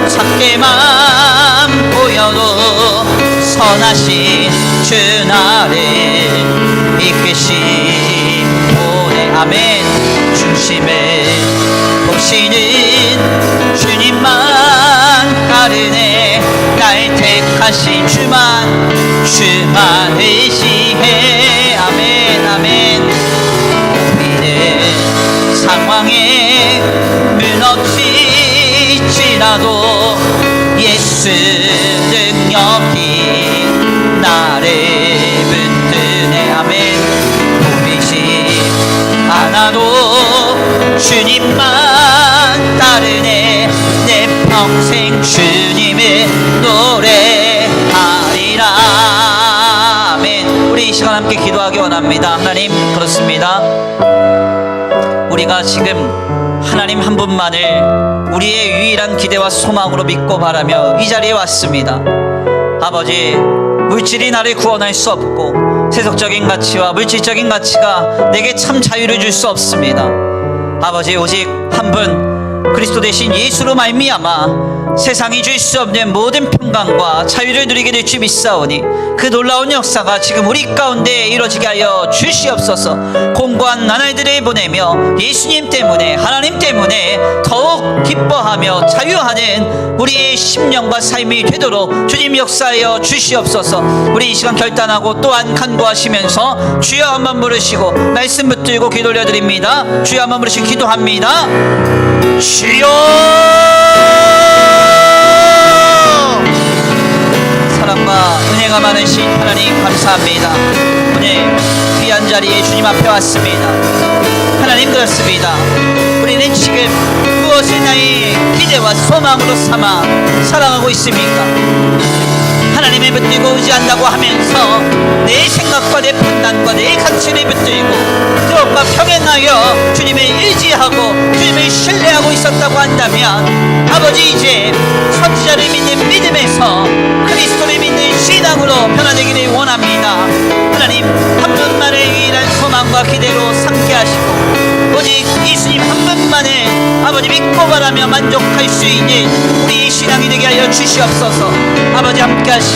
[SPEAKER 1] 작게만 보여도 선하신 주 나를 이끄시오네. 아멘. 중심을 보시는 주님만 따르네. 날 택하신 주만 의지해. 아멘 아멘. 우리는 상황에 무너질지라도 예수 능력이 나를 붙드네. 아멘. 보이지 않아도 주님만 따르네. 내 평생 주님의 노래하리라. 아멘. 우리 이 시간 함께 기도하기 원합니다. 하나님, 그렇습니다. 우리가 지금 하나님 한 분만을 우리의 유일한 기대와 소망으로 믿고 바라며 이 자리에 왔습니다. 아버지, 물질이 나를 구원할 수 없고 세속적인 가치와 물질적인 가치가 내게 참 자유를 줄 수 없습니다. 아버지, 오직 한 분 그리스도 대신 예수로 말미암아 세상이 줄 수 없는 모든 평강과 자유를 누리게 될 줄 믿사오니 그 놀라운 역사가 지금 우리 가운데 이루어지게 하여 주시옵소서. 공고한 나날들을 보내며 예수님 때문에, 하나님 때문에 더욱 기뻐하며 자유하는 우리의 심령과 삶이 되도록 주님 역사하여 주시옵소서. 우리 이 시간 결단하고 또한 간구하시면서 주여 한번 부르시고 말씀 붙들고 기도 올려드립니다. 주여 한번 부르시고 기도합니다. 주여! 사랑과 은혜가 많으신 하나님, 감사합니다. 오늘 귀한 자리에 주님 앞에 왔습니다. 하나님, 그렇습니다. 우리는 지금 무엇을 나의 기대와 소망으로 삼아 살아가고 있습니까? 하나님을 붙들고 의지한다고 하면서 내 생각과 내 판단과 내 가치를 붙들고 그것과 평행하여 주님을 의지하고 주님을 신뢰하고 있었다고 한다면 아버지, 이제 선지자를 믿는 믿음에서 그리스도를 믿는 신앙으로 변화되기를 원합니다. 하나님, 한 분만을 유일한 소망과 기대로 삼게 하시고 오직 예수님 한 분만을 아버지 믿고 바라며 만족할 수 있는 우리 신앙이 되게 하여 주시옵소서. 아버지, 함께 하시고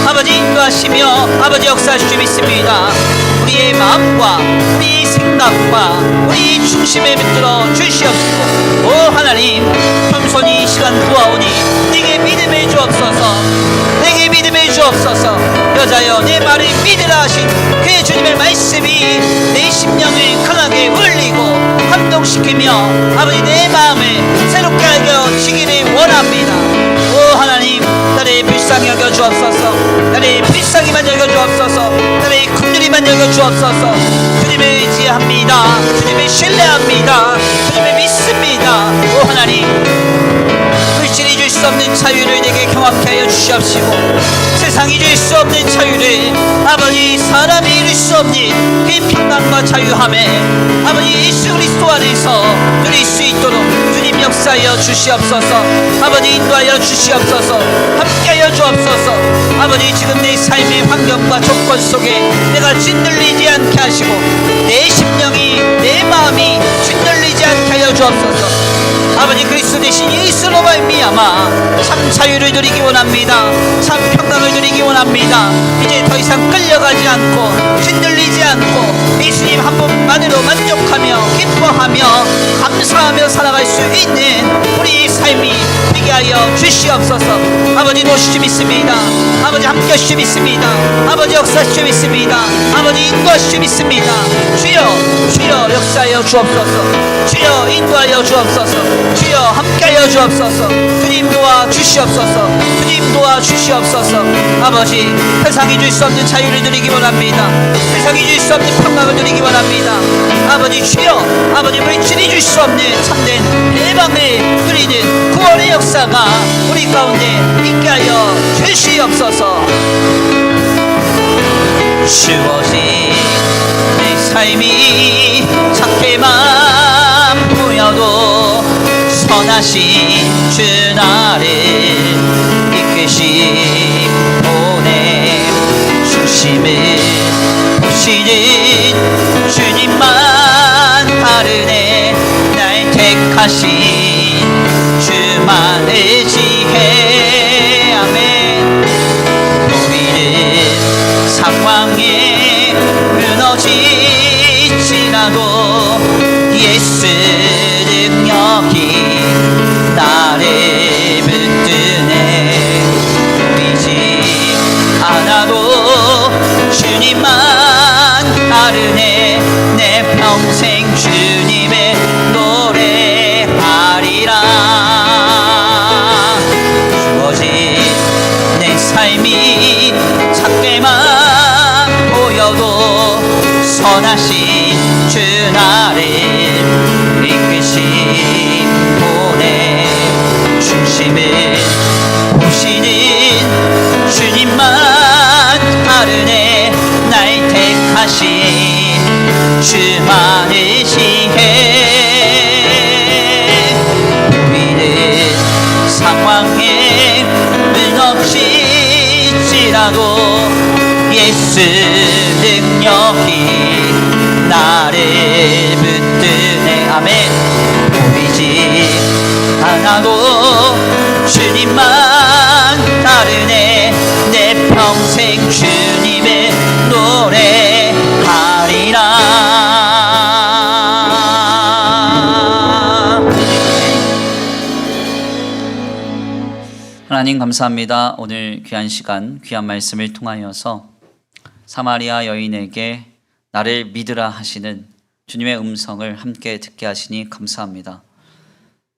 [SPEAKER 1] 아버지 인도하시며 아버지 역사하실 줄 믿습니다. 우리의 마음과 우리의 생각과 우리 중심에 붙들어 주시옵시고, 오 하나님, 겸손히 이 시간 보아오니 내게 믿음을 주옵소서. 내게 믿음을 주옵소서. 여자여, 내 말을 믿으라 하신 그 주님의 말씀이 내 심령을 강하게 울리고 감동시키며 아버지 내 마음을 새롭게 하여 주기를 원합니다. 오 하나님, 나를 불쌍히 여겨 주옵소서. 나를 불쌍히만 여겨 주옵소서. 나를 굶주리만 여겨 주옵소서. 주님을 의지합니다. 주님을 신뢰합니다. 주님을 믿습니다. 오 하나님, 물질이 줄 수 없는 자유를 내게 경험케 하여 주시옵시고 세상이 줄 수 없는 자유를 아버지 사람이 이룰 수 없는 그 평강과 자유함에 아버지 예수 그리스도 안에서 누릴 수 있도록 주님 역사하여 주시옵소서. 아버지 인도하여 주시옵소서. 함께하여 주옵소서. 아버지, 지금 내 삶의 환경과 조건 속에 내가 짓눌리지 않게 하시고 내 심령이 내 마음이 짓눌리지 않게 하여 주옵소서. 아버지, 그리스도 대신 예수로 말미암아 참 자유를 누리기 원합니다. 참 평강을 누리기 원합니다. 이제 더 이상 끌려가지 않고 짓눌리지 않고 예수님 한 분만으로 만족하며 기뻐하며 감사하며 살아갈 수 있는 우리 삶이 되게 하여 주시옵소서. 아버지, 노시주미 믿습니다. 아버지 함께 하실 줄 믿습니다. 아버지 역사하실 줄 믿습니다. 아버지 인도하실 줄 믿습니다. 주여 역사하여 주옵소서. 주여 인도하여 주옵소서. 주여 함께하여 주옵소서. 주님 도와주시옵소서. 주님 도와주시옵소서. 아버지 세상이 줄 수 없는 자유를 누리기 원합니다. 세상이 줄 수 없는 평강을 누리기 원합니다. 아버지 주여 아버지 물질이 줄 수 없는 참된 해방을 누리는 구원의 역사가 우리 가운데 있게 하여 주시옵소서. 주어진 내 삶이 작게만 보여도 선하신 주 나를 이끄시 보내 중심을 보시는 주님만 바르네 날 택하신 주만을 지혜 아멘. 보이는 상황에 무너질지라도 예수 능력이 나를 붙드네 보이지 않아도 주님만 따르네 내 평생 주님의 노래하리라. 주어진 내 삶이 작게만 보여도 선하신 주 나를 이끄시 보내 중심을 보시는 주님만 바르네 날 택하신 주만을 지혜 보이는 상황에 무너질지라도 예수 능력이 나를 붙드네 아멘. 보이지 않아도 주님만 따르네 내 평생 주님의 노래하리라. 하나님 감사합니다. 오늘 귀한 시간 귀한 말씀을 통하여서 사마리아 여인에게 나를 믿으라 하시는 주님의 음성을 함께 듣게 하시니 감사합니다.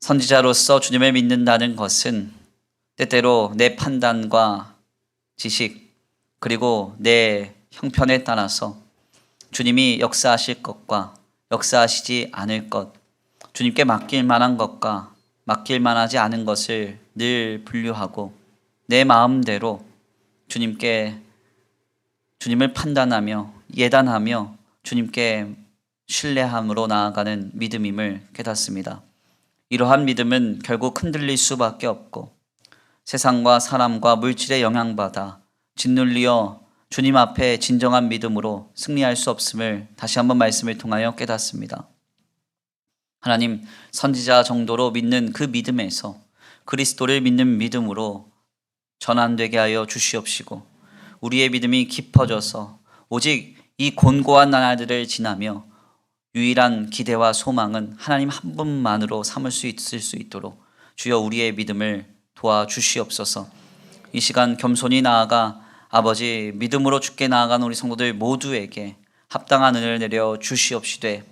[SPEAKER 1] 선지자로서 주님을 믿는다는 것은 때때로 내 판단과 지식 그리고 내 형편에 따라서 주님이 역사하실 것과 역사하시지 않을 것, 주님께 맡길 만한 것과 맡길 만하지 않은 것을 늘 분류하고 내 마음대로 주님을 판단하며 예단하며 주님께 신뢰함으로 나아가는 믿음임을 깨닫습니다. 이러한 믿음은 결국 흔들릴 수밖에 없고 세상과 사람과 물질에 영향받아 짓눌려 주님 앞에 진정한 믿음으로 승리할 수 없음을 다시 한번 말씀을 통하여 깨닫습니다. 하나님, 선지자 정도로 믿는 그 믿음에서 그리스도를 믿는 믿음으로 전환되게 하여 주시옵시고 우리의 믿음이 깊어져서 오직 이 곤고한 나날들을 지나며 유일한 기대와 소망은 하나님 한 분만으로 삼을 수 있을 수 있도록 주여 우리의 믿음을 도와주시옵소서. 이 시간 겸손히 나아가 아버지 믿음으로 주께 나아간 우리 성도들 모두에게 합당한 은혜를 내려 주시옵시되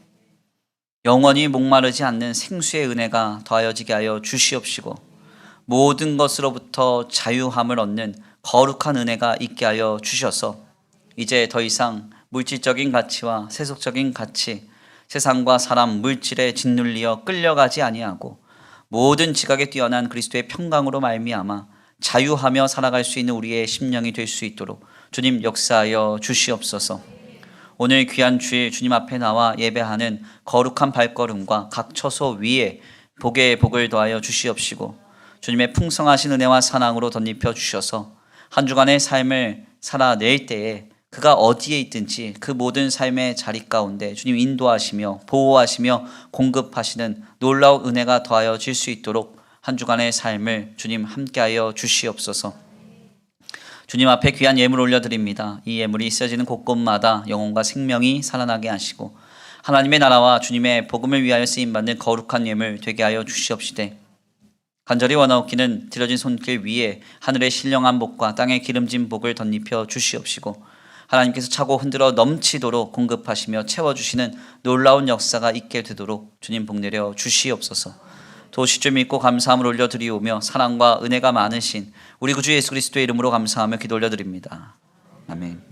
[SPEAKER 1] 영원히 목마르지 않는 생수의 은혜가 더하여지게 하여 주시옵시고 모든 것으로부터 자유함을 얻는 거룩한 은혜가 있게 하여 주셔서 이제 더 이상 물질적인 가치와 세속적인 가치, 세상과 사람, 물질에 짓눌리어 끌려가지 아니하고 모든 지각에 뛰어난 그리스도의 평강으로 말미암아 자유하며 살아갈 수 있는 우리의 심령이 될 수 있도록 주님 역사하여 주시옵소서. 오늘 귀한 주일 주님 앞에 나와 예배하는 거룩한 발걸음과 각 처소 위에 복의 복을 더하여 주시옵시고 주님의 풍성하신 은혜와 사랑으로 덧입혀 주셔서 한 주간의 삶을 살아낼 때에 그가 어디에 있든지 그 모든 삶의 자리 가운데 주님 인도하시며 보호하시며 공급하시는 놀라운 은혜가 더하여질 수 있도록 한 주간의 삶을 주님 함께하여 주시옵소서. 주님 앞에 귀한 예물 올려드립니다. 이 예물이 있어지는 곳곳마다 영혼과 생명이 살아나게 하시고 하나님의 나라와 주님의 복음을 위하여 쓰임받는 거룩한 예물 되게 하여 주시옵시되 간절히 원하옵기는 드려진 손길 위에 하늘의 신령한 복과 땅의 기름진 복을 덧입혀 주시옵시고 하나님께서 차고 흔들어 넘치도록 공급하시며 채워주시는 놀라운 역사가 있게 되도록 주님 복내려 주시옵소서. 도시주 믿고 감사함을 올려드리오며 사랑과 은혜가 많으신 우리 구주 예수 그리스도의 이름으로 감사하며 기도 올려드립니다. 아멘.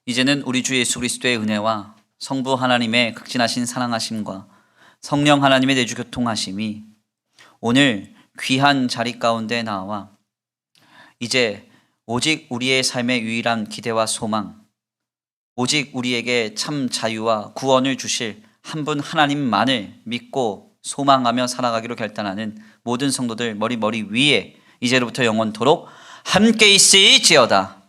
[SPEAKER 1] 이제는 우리 주 예수 그리스도의 은혜와 성부 하나님의 극진하신 사랑하심과 성령 하나님의 내주 교통하심이 오늘 귀한 자리 가운데 나와 이제 오직 우리의 삶의 유일한 기대와 소망, 오직 우리에게 참 자유와 구원을 주실 한 분 하나님만을 믿고 소망하며 살아가기로 결단하는 모든 성도들 머리 위에 이제로부터 영원토록 함께 있을지어다.